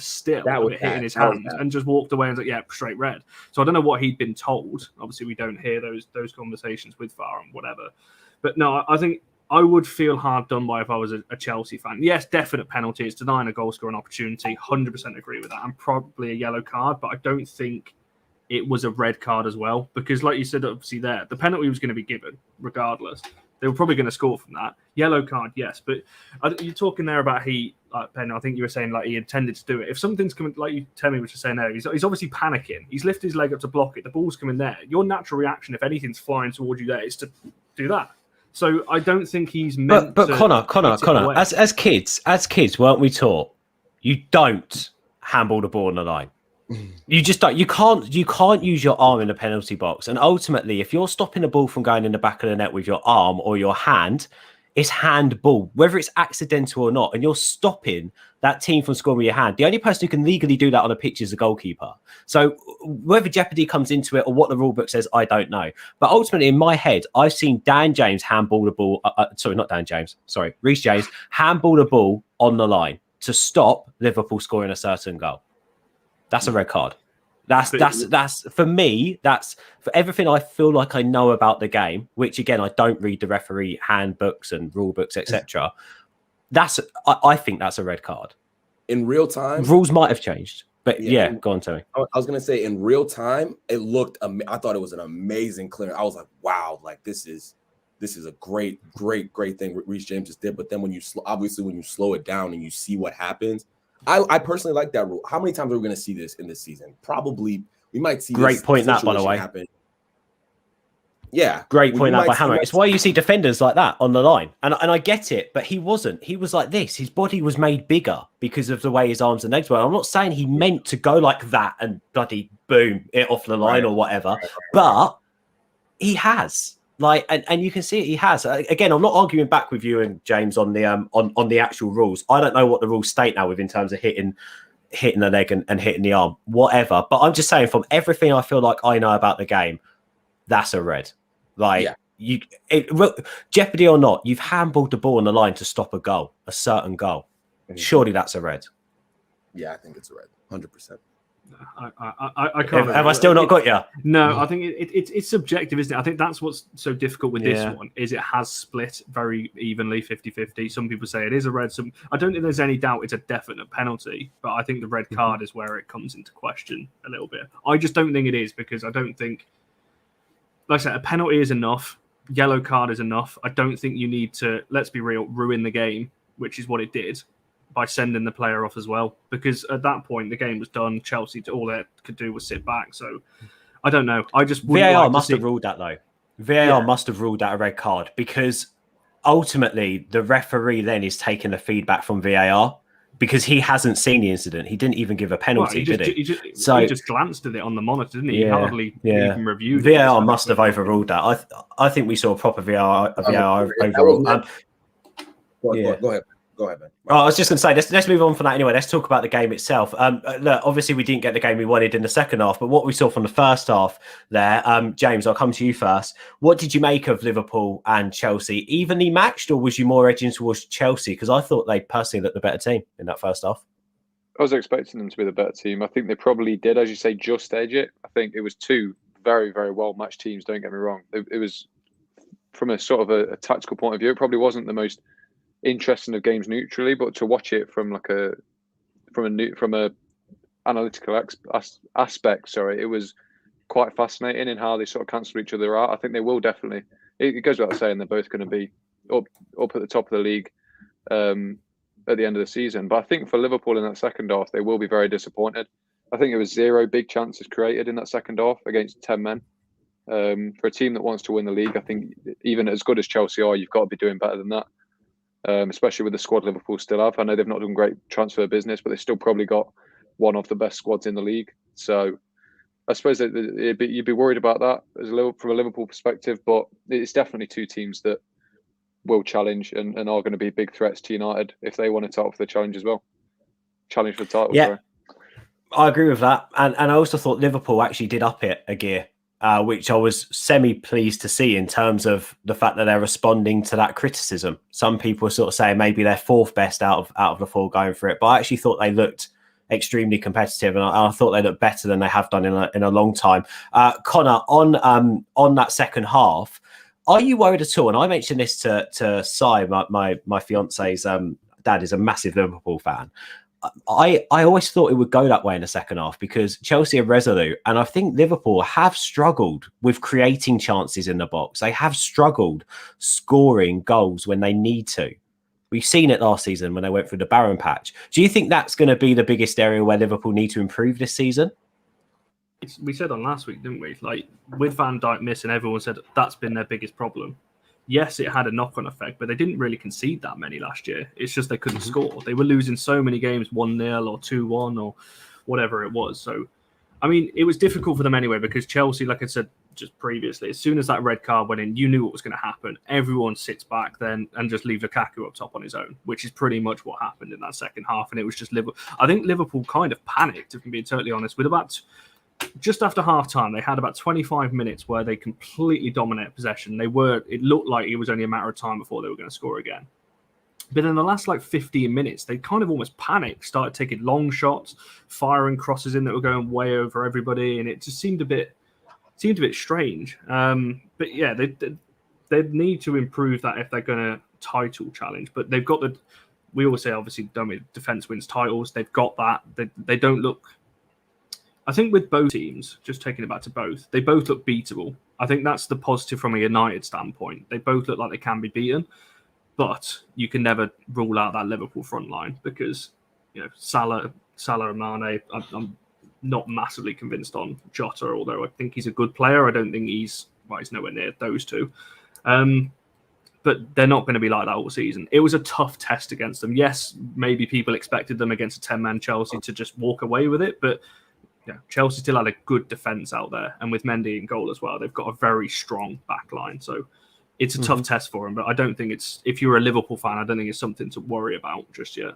still of it hitting his hand, and just walked away and was like, yeah, straight red. So I don't know what he'd been told. Obviously, we don't hear those conversations with VAR and whatever. But no, I think I would feel hard done by if I was a Chelsea fan. Yes, definite penalty. It's denying a goal-scoring opportunity. 100% agree with that. And probably a yellow card, but I don't think it was a red card as well. Because like you said, obviously there, the penalty was going to be given regardless. They were probably going to score from that. Yellow card, yes. But you're talking there about Penn, I think you were saying like he intended to do it. If something's coming, like you tell me what you're saying there, he's obviously panicking. He's lifted his leg up to block it. The ball's coming there. Your natural reaction, if anything's flying towards you there, is to do that. So I don't think he's meant but to... Connor, as kids, weren't we taught? You don't handball the ball on the line. You just don't. You can't use your arm in the penalty box. And ultimately, if you're stopping the ball from going in the back of the net with your arm or your hand, it's handball, whether it's accidental or not. And you're stopping that team from scoring with your hand. The only person who can legally do that on a pitch is the goalkeeper. So whether jeopardy comes into it or what the rule book says, I don't know. But ultimately, in my head, I've seen Dan James handball the ball. Reece James handball the ball on the line to stop Liverpool scoring a certain goal. That's a red card. That's for me. That's for everything I feel like I know about the game. Which again, I don't read the referee handbooks and rule books, etc. I think that's a red card. In real time, rules might have changed, but yeah, go on, Tony. I was gonna say in real time, it looked. I thought it was an amazing clearance. I was like, wow, like this is a great thing Reece James just did. But then when you slow it down and you see what happens. I personally like that rule. How many times are we going to see this in this season? Probably we might see. Great point that, by the way. Happen. Yeah, great point that by Hammer. It's why you see defenders like that on the line, and I get it, but he wasn't. He was like this. His body was made bigger because of the way his arms and legs were. I'm not saying he meant to go like that and bloody boom it off the line or whatever, but he has. Like and you can see it, he has. Again, I'm not arguing back with you and James on the actual rules. I don't know what the rules state now in terms of hitting the leg and hitting the arm, whatever. But I'm just saying, from everything I feel like I know about the game, that's a red. Like jeopardy or not, you've handballed the ball on the line to stop a certain goal. Surely that's a red. Yeah, I think it's a red, 100%. I can't. Have I still not got you? No, I think it's subjective, isn't it? I think that's what's so difficult with this one is it has split very evenly, 50-50. Some people say it is a red. I don't think there's any doubt it's a definite penalty, but I think the red card is where it comes into question a little bit. I just don't think it is because I don't think, like I said, a penalty is enough. Yellow card is enough. I don't think you need to, let's be real, ruin the game, which is what it did, by sending the player off as well, because at that point the game was done. Chelsea, all they could do was sit back. So I don't know. I just VAR must have ruled that though. VAR must have ruled that a red card because ultimately the referee then is taking the feedback from VAR because he hasn't seen the incident. He didn't even give a penalty, did he? He just glanced at it on the monitor, didn't he? He hardly even reviewed it. VAR must have overruled that. I think we saw a proper VAR overrule. Go ahead, man. I was just going to say, let's move on from that anyway. Let's talk about the game itself. Look, obviously, we didn't get the game we wanted in the second half, but what we saw from the first half there, James, I'll come to you first. What did you make of Liverpool and Chelsea? Evenly matched, or was you more edging towards Chelsea? Because I thought they personally looked the better team in that first half. I was expecting them to be the better team. I think they probably did, as you say, just edge it. I think it was two very, very well-matched teams, don't get me wrong. It was, from a sort of a tactical point of view, it probably wasn't the most interesting of games neutrally, but to watch it from a analytical aspect, it was quite fascinating in how they sort of cancel each other out. I think they will definitely. It goes without saying they're both going to be up at the top of the league at the end of the season. But I think for Liverpool in that second half, they will be very disappointed. I think it was 0 big chances created in that second half against 10 men. For a team that wants to win the league, I think even as good as Chelsea are, you've got to be doing better than that. Especially with the squad Liverpool still have. I know they've not done great transfer business, but they've still probably got one of the best squads in the league. So I suppose you'd be worried about that from a Liverpool perspective, but it's definitely two teams that will challenge and are going to be big threats to United if they want to title for the challenge as well. Challenge for the title, yeah, sorry. I agree with that. And I also thought Liverpool actually did up it a gear, which I was semi-pleased to see in terms of the fact that they're responding to that criticism. Some people are sort of saying maybe they're fourth best out of the four going for it, but I actually thought they looked extremely competitive, and I thought they looked better than they have done in a long time. Connor, on that second half, are you worried at all? And I mentioned this to Sai, my fiance's dad is a massive Liverpool fan. I always thought it would go that way in the second half because Chelsea are resolute, and I think Liverpool have struggled with creating chances in the box. They have struggled scoring goals when they need to. We've seen it last season when they went through the barren patch. Do you think that's going to be the biggest area where Liverpool need to improve this season? We said on last week, didn't we? Like with Van Dijk missing, everyone said that's been their biggest problem. Yes, it had a knock-on effect, but they didn't really concede that many last year. It's just they couldn't score. They were losing so many games 1-0 or 2-1 or whatever it was. So, I mean, it was difficult for them anyway because Chelsea, like I said just previously, as soon as that red card went in, you knew what was going to happen. Everyone sits back then and just leave Lukaku up top on his own, which is pretty much what happened in that second half. And it was just Liverpool. I think Liverpool kind of panicked, if I'm being totally honest, with about just after half time, they had about 25 minutes where they completely dominated possession. It looked like it was only a matter of time before they were going to score again. But in the last 15 minutes, they kind of almost panicked, started taking long shots, firing crosses in that were going way over everybody, and it just seemed a bit strange. But yeah, they need to improve that if they're going to title challenge. But they've got we always say obviously defense wins titles. They've got that. They don't look. I think with both teams, just taking it back to both, they both look beatable. I think that's the positive from a United standpoint. They both look like they can be beaten, but you can never rule out that Liverpool front line because Salah and Mane. I'm not massively convinced on Jota, although I think he's a good player. I don't think he's nowhere near those two. But they're not going to be like that all season. It was a tough test against them. Yes, maybe people expected them against a 10-man Chelsea to just walk away with it, but Chelsea still had a good defence out there. And with Mendy in goal as well, they've got a very strong back line. So it's a tough test for them. But I don't think if you're a Liverpool fan, I don't think it's something to worry about just yet.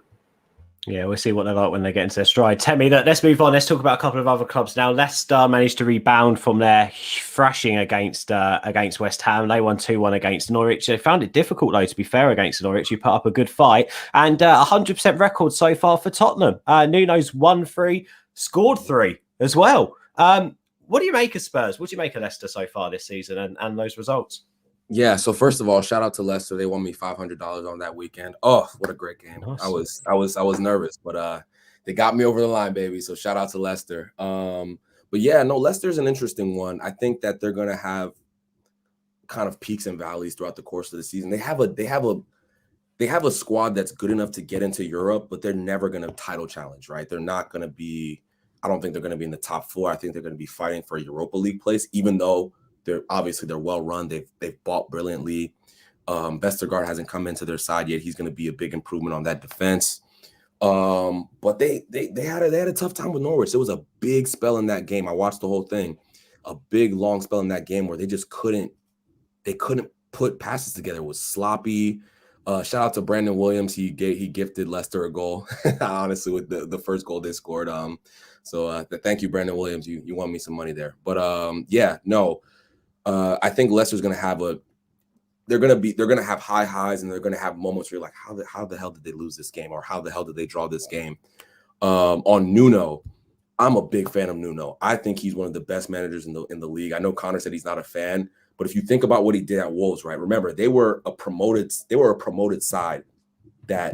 Yeah, we'll see what they're like when they get into their stride. Temi, let's move on. Let's talk about a couple of other clubs now. Leicester managed to rebound from their thrashing against West Ham. They won 2-1 against Norwich. They found it difficult, though, to be fair, against Norwich. You put up a good fight. And 100% record so far for Tottenham. Nuno's won 3, scored 3 as well. What do you make of Spurs? What do you make of Leicester so far this season and those results? Yeah, so first of all, shout out to Leicester. They won me $500 on that weekend. Oh, what a great game. Nice. I was nervous, but they got me over the line, baby. So shout out to Leicester. But yeah, no, Leicester's an interesting one. I think that they're going to have kind of peaks and valleys throughout the course of the season. They have a squad that's good enough to get into Europe, but they're never going to title challenge, right? They're not going to be, I don't think they're going to be in the top 4. I think they're going to be fighting for a Europa League place, even though they're well run. They've bought brilliantly. Vestergaard hasn't come into their side yet. He's going to be a big improvement on that defense. But they had a tough time with Norwich. There was a big spell in that game. I watched the whole thing. A big long spell in that game where they just couldn't put passes together. It was sloppy. Shout out to Brandon Williams. He gifted Leicester a goal. Honestly, with the first goal they scored. So thank you, Brandon Williams. You won me some money there. But I think Leicester's going to have they're going to have high highs and they're going to have moments where you're like, how the hell did they lose this game? Or how the hell did they draw this game? On Nuno, I'm a big fan of Nuno. I think he's one of the best managers in the league. I know Connor said he's not a fan, but if you think about what he did at Wolves, right? Remember, they were a promoted side that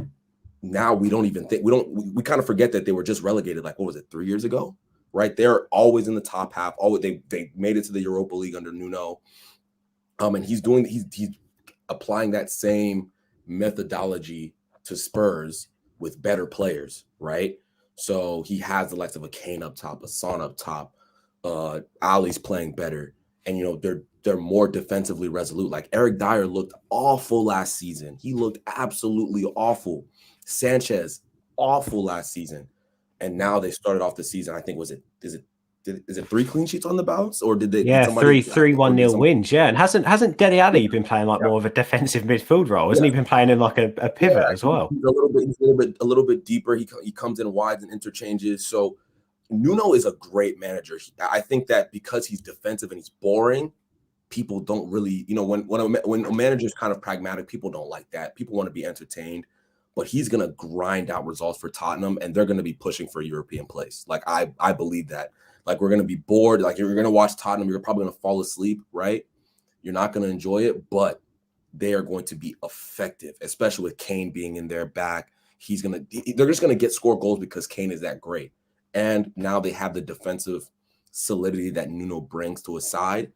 now we don't even think, we kind of forget that they were just relegated, like, what was it, 3 years ago? Right, they're always in the top half. Always, they made it to the Europa League under Nuno, and he's applying that same methodology to Spurs with better players, right? So he has the likes of a Kane up top, a Son up top, Ali's playing better, and they're more defensively resolute. Like Eric Dyer looked awful last season. He looked absolutely awful. Sanchez awful last season. And now they started off the season, I think, is it is it 3 clean sheets on the bounce, or did they? Yeah, did somebody, 3-1-0 wins. Yeah, and hasn't Dele Alli been playing like more of a defensive midfield role? Hasn't he been playing in like a pivot as well? He's a little bit deeper. He comes in wide and interchanges. So Nuno is a great manager. I think that because he's defensive and he's boring, people don't really, when a manager is kind of pragmatic, people don't like that. People want to be entertained. But he's going to grind out results for Tottenham, and they're going to be pushing for a European place. Like, I believe that. Like, we're going to be bored. Like, you're going to watch Tottenham. You're probably going to fall asleep, right? You're not going to enjoy it, but they are going to be effective, especially with Kane being in their back. They're just going to score goals because Kane is that great. And now they have the defensive solidity that Nuno brings to a side.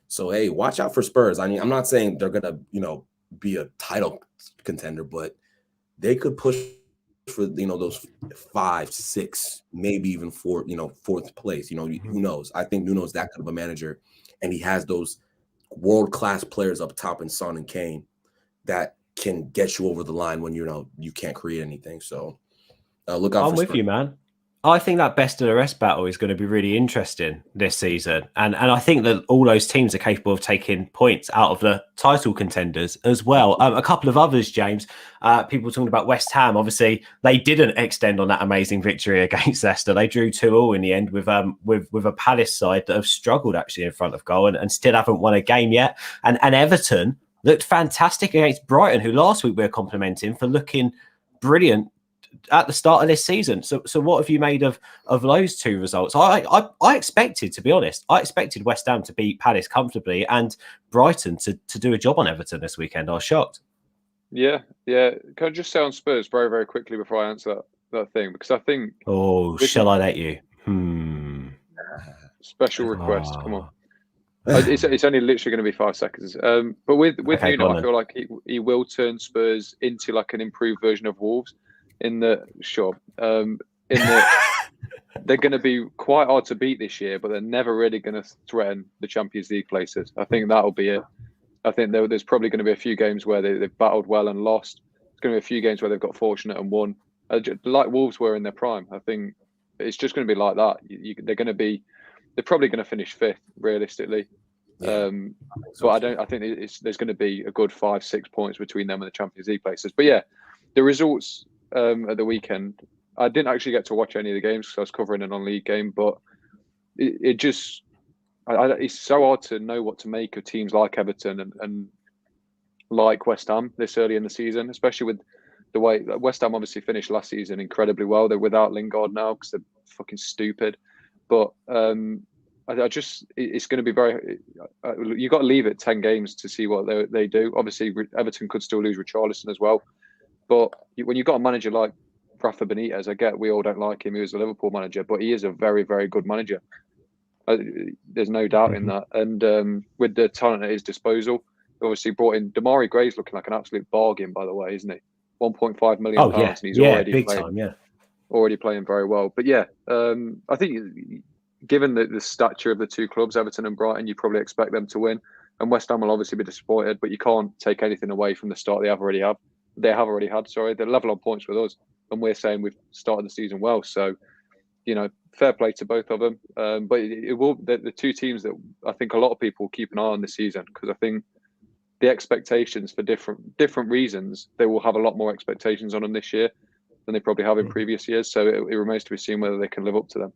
So, hey, watch out for Spurs. I mean, I'm not saying they're going to, be a title contender, but they could push for those 5, 6, maybe even 4th place. Who knows? I think Nuno's that kind of a manager, and he has those world-class players up top in Son and Kane that can get you over the line when you can't create anything. So look out. I'm with you, man. I think that best of the rest battle is going to be really interesting this season. And I think that all those teams are capable of taking points out of the title contenders as well. A couple of others, James, people talking about West Ham. Obviously, they didn't extend on that amazing victory against Leicester. They drew 2-2 in the end with a Palace side that have struggled actually in front of goal and still haven't won a game yet. And Everton looked fantastic against Brighton, who last week we were complimenting for looking brilliant at the start of this season. So what have you made of those two results? I expected, to be honest, West Ham to beat Palace comfortably and Brighton to do a job on Everton this weekend. I was shocked. Yeah. Can I just say on Spurs very, very quickly before I answer that thing? Because I think... Oh, shall I let you? Special request. Come on. It's only literally going to be 5 seconds. But with Nuno, I feel like he will turn Spurs into like an improved version of Wolves. They're going to be quite hard to beat this year, but they're never really going to threaten the Champions League places. I think that'll be it. I think there's probably going to be a few games where they've battled well and lost. There's going to be a few games where they've got fortunate and won, like Wolves were in their prime. I think it's just going to be like that. They're probably going to finish 5th realistically. Yeah, but I think there's going to be a good 5-6 points between them and the Champions League places. But yeah, the results at the weekend, I didn't actually get to watch any of the games because I was covering a non-league game, but it's so hard to know what to make of teams like Everton and like West Ham this early in the season, especially with the way West Ham obviously finished last season incredibly well. They're without Lingard now because they're fucking stupid. But it's going to be very... you've got to leave it 10 games to see what they do. Obviously, Everton could still lose Richarlison as well. But when you've got a manager like Rafa Benitez, I get we all don't like him. He was a Liverpool manager, but he is a very, very good manager. There's no doubt in that. And with the talent at his disposal, obviously brought in Damari Gray's looking like an absolute bargain, by the way, isn't he? 1.5 million pounds, and he's already playing very well. But yeah, I think given the stature of the two clubs, Everton and Brighton, you probably expect them to win. And West Ham will obviously be disappointed, but you can't take anything away from the start they have already had. They're level on points with us, and we're saying we've started the season well. So, fair play to both of them. But it will the two teams that I think a lot of people keep an eye on this season, because I think the expectations for different reasons, they will have a lot more expectations on them this year than they probably have in previous years. So it remains to be seen whether they can live up to them.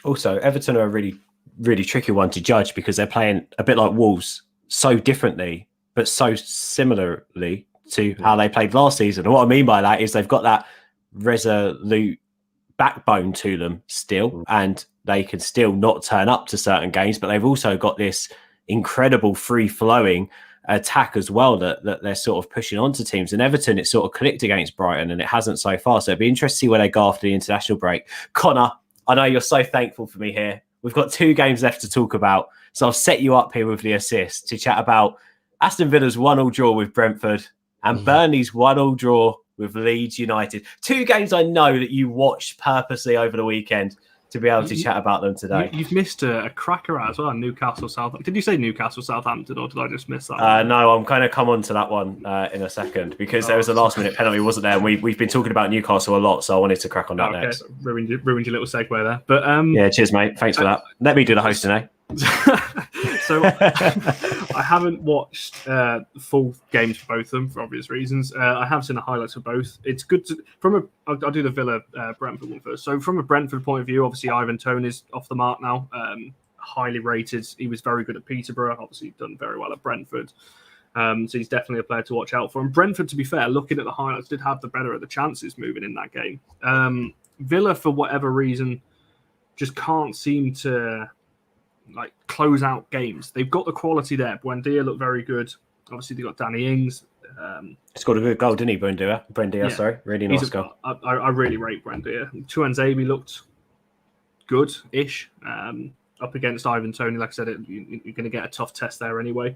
Also, Everton are a really, really tricky one to judge because they're playing a bit like Wolves, so differently, but so similarly to how they played last season. And what I mean by that is they've got that resolute backbone to them still, and they can still not turn up to certain games, but they've also got this incredible free-flowing attack as well that they're sort of pushing onto teams. And Everton, it sort of clicked against Brighton, and it hasn't so far. So it'd be interesting to see where they go after the international break. Connor, I know you're so thankful for me here. We've got 2 games left to talk about, so I'll set you up here with the assist to chat about Aston Villa's 1-1 draw with Brentford and Burnley's 1-1 draw with Leeds United. 2 games I know that you watched purposely over the weekend. to be able to chat about them today. You've missed a cracker out as well, Newcastle Southampton. Did you say Newcastle Southampton, or did I just miss that? No, I'm going to come on to that one in a second, because there was a last-minute penalty, wasn't there? And we've been talking about Newcastle a lot, so I wanted to crack on that next. Ruined your little segue there. But yeah, cheers, mate. Thanks for that. Let me do the hosting, eh? So I haven't watched full games for both of them for obvious reasons. I have seen the highlights for both. It's good to I'll do the Villa Brentford one first. So from a Brentford point of view, obviously Ivan Toney's off the mark now. Highly rated. He was very good at Peterborough. Obviously done very well at Brentford. So he's definitely a player to watch out for. And Brentford, to be fair, looking at the highlights, did have the better of the chances moving in that game. Villa, for whatever reason, just can't seem to close out games. They've got the quality there. Buendia looked very good. Obviously, they got Danny Ings. Scored a good goal, didn't he, Buendia? Sorry, really nice goal. I really rate Buendia. Tuanzebe looked good-ish up against Ivan Toney. Like I said, you're going to get a tough test there anyway.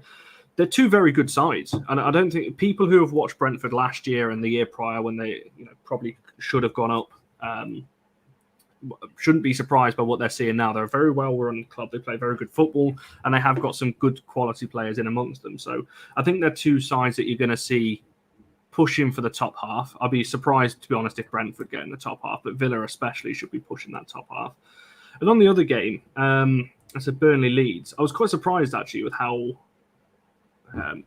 They're two very good sides, and I don't think people who have watched Brentford last year and the year prior, when they probably should have gone up, shouldn't be surprised by what they're seeing now. They're a very well-run club. They play very good football, and they have got some good quality players in amongst them. So I think they're two sides that you're going to see pushing for the top half. I'll be surprised, to be honest, if Brentford get in the top half, but Villa especially should be pushing that top half. And on the other game, I said Burnley-Leeds. I was quite surprised, actually, with how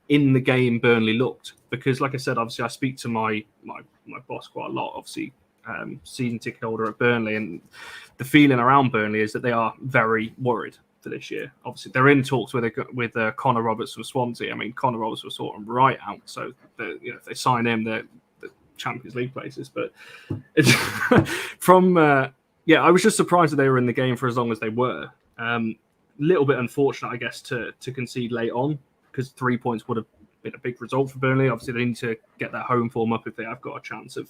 in the game Burnley looked, because, like I said, obviously I speak to my boss quite a lot, obviously, season ticket holder at Burnley, and the feeling around Burnley is that they are very worried for this year. Obviously, they're in talks with Connor Roberts from Swansea. I mean, Connor Roberts was sort of right out, so if they sign him, they're the Champions League places. But it's from I was just surprised that they were in the game for as long as they were. Little bit unfortunate, I guess, to concede late on, because 3 points would have been a big result for Burnley. Obviously, they need to get their home form up if they have got a chance of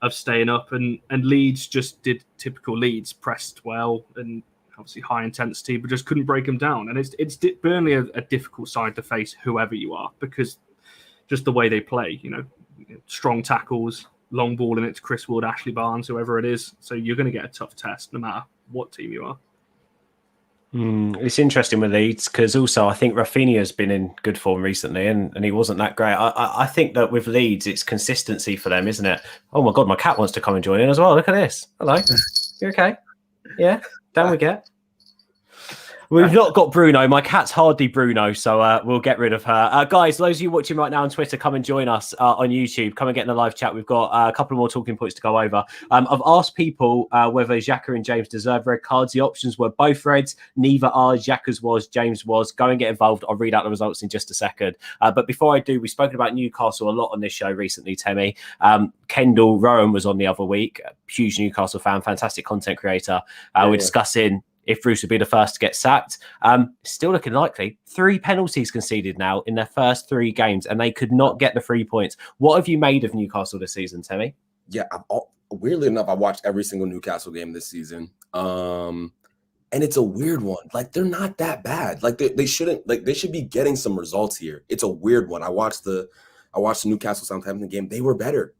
staying up, and Leeds just did typical Leeds, pressed well and obviously high intensity, but just couldn't break them down. And it's Burnley a difficult side to face, whoever you are, because just the way they play, strong tackles, long ball in it to Chris Wood, Ashley Barnes, whoever it is. So you're going to get a tough test no matter what team you are. It's interesting with Leeds, because also I think Rafinha's been in good form recently, and he wasn't that great. I think that with Leeds, it's consistency for them, isn't it? Oh my God, my cat wants to come and join in as well. Look at this. Hello. You okay? Yeah, down we get. We've not got Bruno. My cat's hardly Bruno, so we'll get rid of her. Guys, those of you watching right now on Twitter, come and join us on YouTube. Come and get in the live chat. We've got a couple more talking points to go over. I've asked people whether Xhaka and James deserve red cards. The options were both reds. Neither are. Xhaka's was, James was. Go and get involved. I'll read out the results in just a second. But before I do, we've spoken about Newcastle a lot on this show recently, Temi. Kendall Rowan was on the other week. Huge Newcastle fan, fantastic content creator. We're discussing if Bruce would be the first to get sacked. Still looking likely. 3 penalties conceded now in their first 3 games, and they could not get the 3 points. What have you made of Newcastle this season, Temi? Yeah, weirdly enough, I watched every single Newcastle game this season. And it's a weird one. They're not that bad. They shouldn't, they should be getting some results here. It's a weird one. I watched the Newcastle Southampton game. They were better.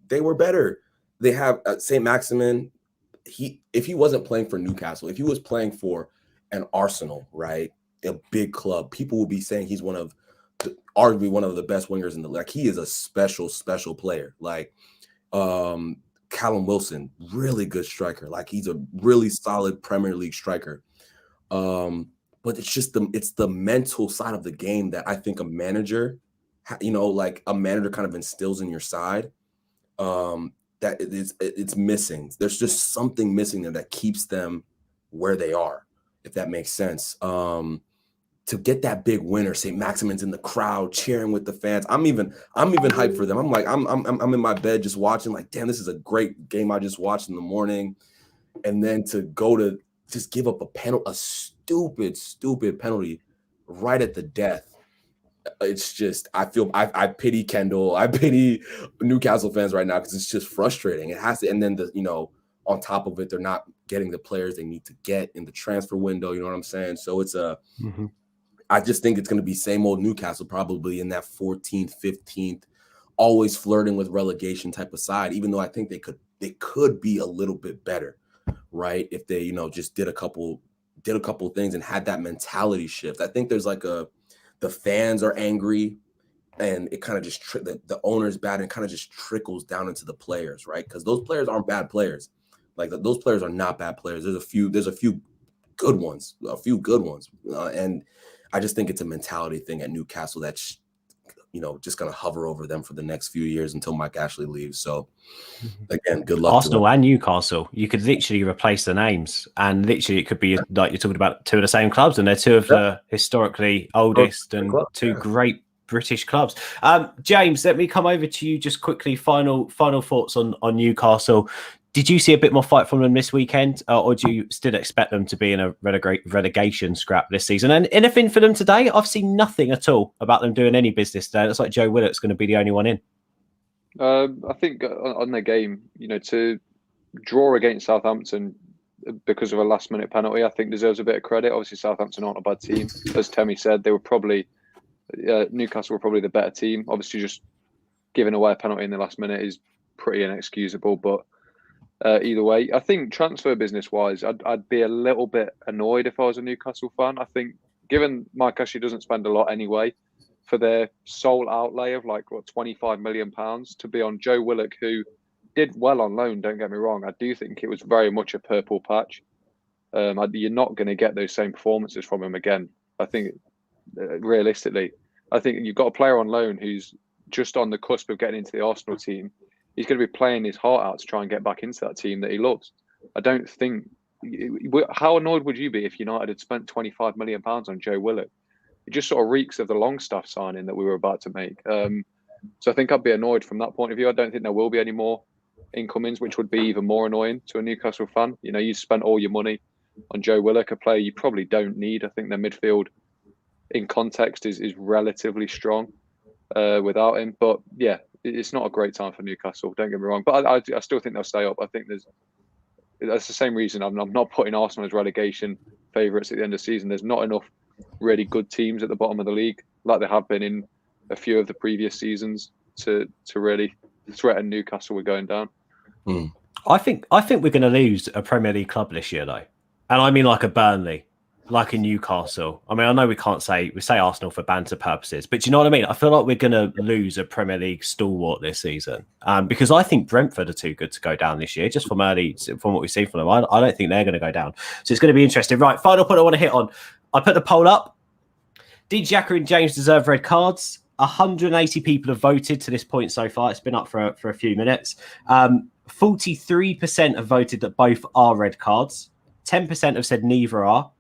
They have St. Maximin. If he wasn't playing for Newcastle, if he was playing for an Arsenal, right, a big club, people will be saying he's arguably one of the best wingers in the league. He is a special player. Callum Wilson, really good striker. He's a really solid Premier League striker. But it's just the mental side of the game that I think a manager, a manager kind of instills in your side. That it's missing. There's just something missing there that keeps them where they are, if that makes sense. To get that big winner, St. Maximin's in the crowd cheering with the fans. I'm even hyped for them. I'm in my bed just watching, damn, this is a great game I just watched in the morning. And then to go to just give up a stupid penalty right at the death. It's just, I pity Kendall. I pity Newcastle fans right now, because it's just frustrating. It has to, and then on top of it, they're not getting the players they need to get in the transfer window. You know what I'm saying? So it's I just think it's going to be same old Newcastle, probably in that 14th, 15th, always flirting with relegation type of side, even though I think they could be a little bit better. right? If they, just did a couple things and had that mentality shift. I think there's like the fans are angry, and it kind of just the owner's bad, and kind of just trickles down into the players, right? Because those players aren't bad players. Like those players are not bad players. There's a few good ones, and I just think it's a mentality thing at Newcastle that's just gonna hover over them for the next few years until Mike Ashley leaves. So again, good luck. Arsenal and Newcastle, you could literally replace the names, and literally it could be like you're talking about two of the same clubs, and they're two of the historically oldest and two great British clubs. James, let me come over to you just quickly. Final thoughts on Newcastle. Did you see a bit more fight from them this weekend, or do you still expect them to be in a relegation scrap this season? And anything for them today? I've seen nothing at all about them doing any business today. It's like Joe Willock's going to be the only one in. I think on their game, to draw against Southampton because of a last-minute penalty, I think deserves a bit of credit. Obviously, Southampton aren't a bad team. As Temi said, they were probably Newcastle were probably the better team. Obviously, just giving away a penalty in the last minute is pretty inexcusable, but either way, I think transfer business-wise, I'd be a little bit annoyed if I was a Newcastle fan. I think, given Mike Ashley doesn't spend a lot anyway, for their sole outlay of £25 million to be on Joe Willock, who did well on loan, don't get me wrong. I do think it was very much a purple patch. You're not going to get those same performances from him again. I think, realistically, I think you've got a player on loan who's just on the cusp of getting into the Arsenal team. He's going to be playing his heart out to try and get back into that team that he loves. I don't think... How annoyed would you be if United had spent £25 million on Joe Willock? It just sort of reeks of the Longstaff signing that we were about to make. So I think I'd be annoyed from that point of view. I don't think there will be any more incomings, which would be even more annoying to a Newcastle fan. You spent all your money on Joe Willock, a player you probably don't need. I think their midfield, in context, is relatively strong without him. But yeah, it's not a great time for Newcastle, don't get me wrong. But I still think they'll stay up. I think that's the same reason I'm not putting Arsenal as relegation favourites at the end of the season. There's not enough really good teams at the bottom of the league, like there have been in a few of the previous seasons, to really threaten Newcastle with going down. I think we're going to lose a Premier League club this year, though, and I mean like a Burnley, like a Newcastle. I mean, I know we say Arsenal for banter purposes, but do you know what I mean? I feel like we're going to lose a Premier League stalwart this season, because I think Brentford are too good to go down this year, just from what we've seen from them. I don't think they're going to go down. So it's going to be interesting. Right, final point I want to hit on. I put the poll up. Did Xhaka and James deserve red cards? 180 people have voted to this point so far. It's been up for a few minutes. 43% have voted that both are red cards. 10% have said neither are.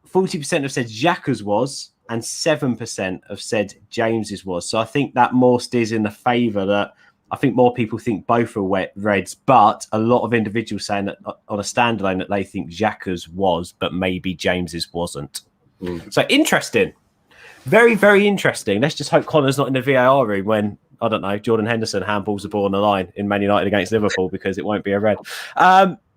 40% have said Xhaka's was, and 7% have said James's was. So I think that more steers in the favour that I think more people think both are reds, but a lot of individuals saying that on a standalone that they think Xhaka's was, but maybe James's wasn't. So interesting. Very, very interesting. Let's just hope Connor's not in the VAR room when, I don't know, Jordan Henderson handballs the ball on the line in Man United against Liverpool, because it won't be a red.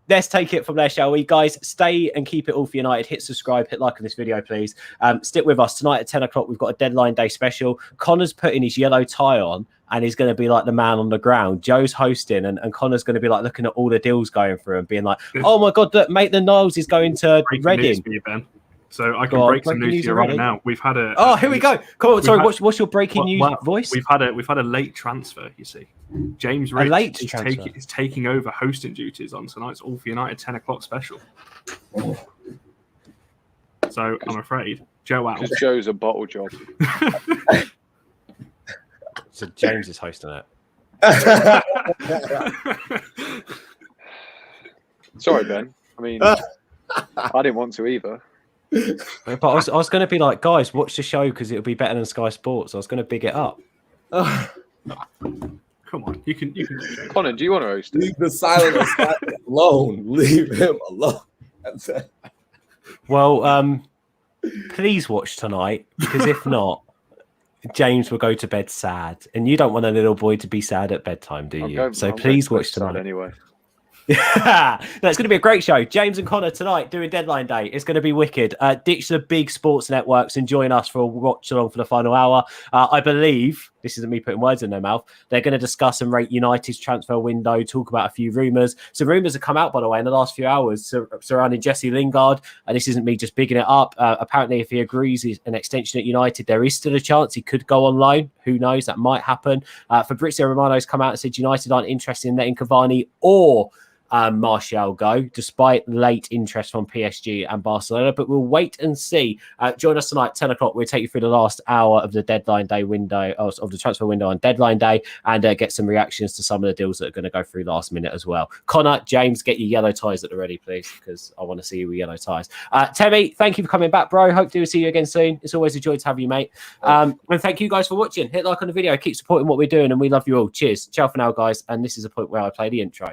Let's take it from there, shall we? Guys, stay and keep it all for United. Hit subscribe, hit like on this video, please. Stick with us. Tonight at 10 o'clock, we've got a deadline day special. Connor's putting his yellow tie on, and he's going to be like the man on the ground. Joe's hosting, and Connor's going to be like looking at all the deals going through and being like, oh my God, look, Maitland-Niles is going to Reading. So I can break some news to you right now. We've had a... Oh, here we go. Come on, sorry, what's your breaking news voice? We've had a late transfer, you see. James Rich is taking over hosting duties on tonight's All for United 10 o'clock special. So I'm afraid Joe out. Because Joe's a bottle job. So James is hosting it. Sorry, Ben. I mean, I didn't want to either. But I was going to be like, guys, watch the show because it'll be better than Sky Sports. I was going to big it up. Come on, you can. Connor, do you want to host it? Leave the silent alone. Leave him alone. That's it. Well, please watch tonight, because if not, James will go to bed sad, and you don't want a little boy to be sad at bedtime, do you? So please watch tonight. Anyway. No, it's going to be a great show. James and Connor tonight doing deadline day. It's going to be wicked. Ditch the big sports networks and join us for a watch along for the final hour. I believe This isn't me putting words in their mouth. They're going to discuss and rate United's transfer window, talk about a few rumours. Some rumours have come out, by the way, in the last few hours surrounding Jesse Lingard. And this isn't me just bigging it up. Apparently, if he agrees an extension at United, there is still a chance he could go on loan. Who knows? That might happen. Fabrizio Romano's come out and said United aren't interested in letting Cavani or Martial go, despite late interest from PSG and Barcelona. But we'll wait and see. Join us tonight, 10 o'clock. We'll take you through the last hour of the deadline day window, of the transfer window on deadline day, and get some reactions to some of the deals that are going to go through last minute as well. Connor, James, get your yellow ties at the ready, please, because I want to see you with yellow ties. Temi, thank you for coming back, bro. Hope to see you again soon. It's always a joy to have you, mate. And thank you guys for watching. Hit like on the video. Keep supporting what we're doing, and we love you all. Cheers. Ciao for now, guys. And this is a point where I play the intro.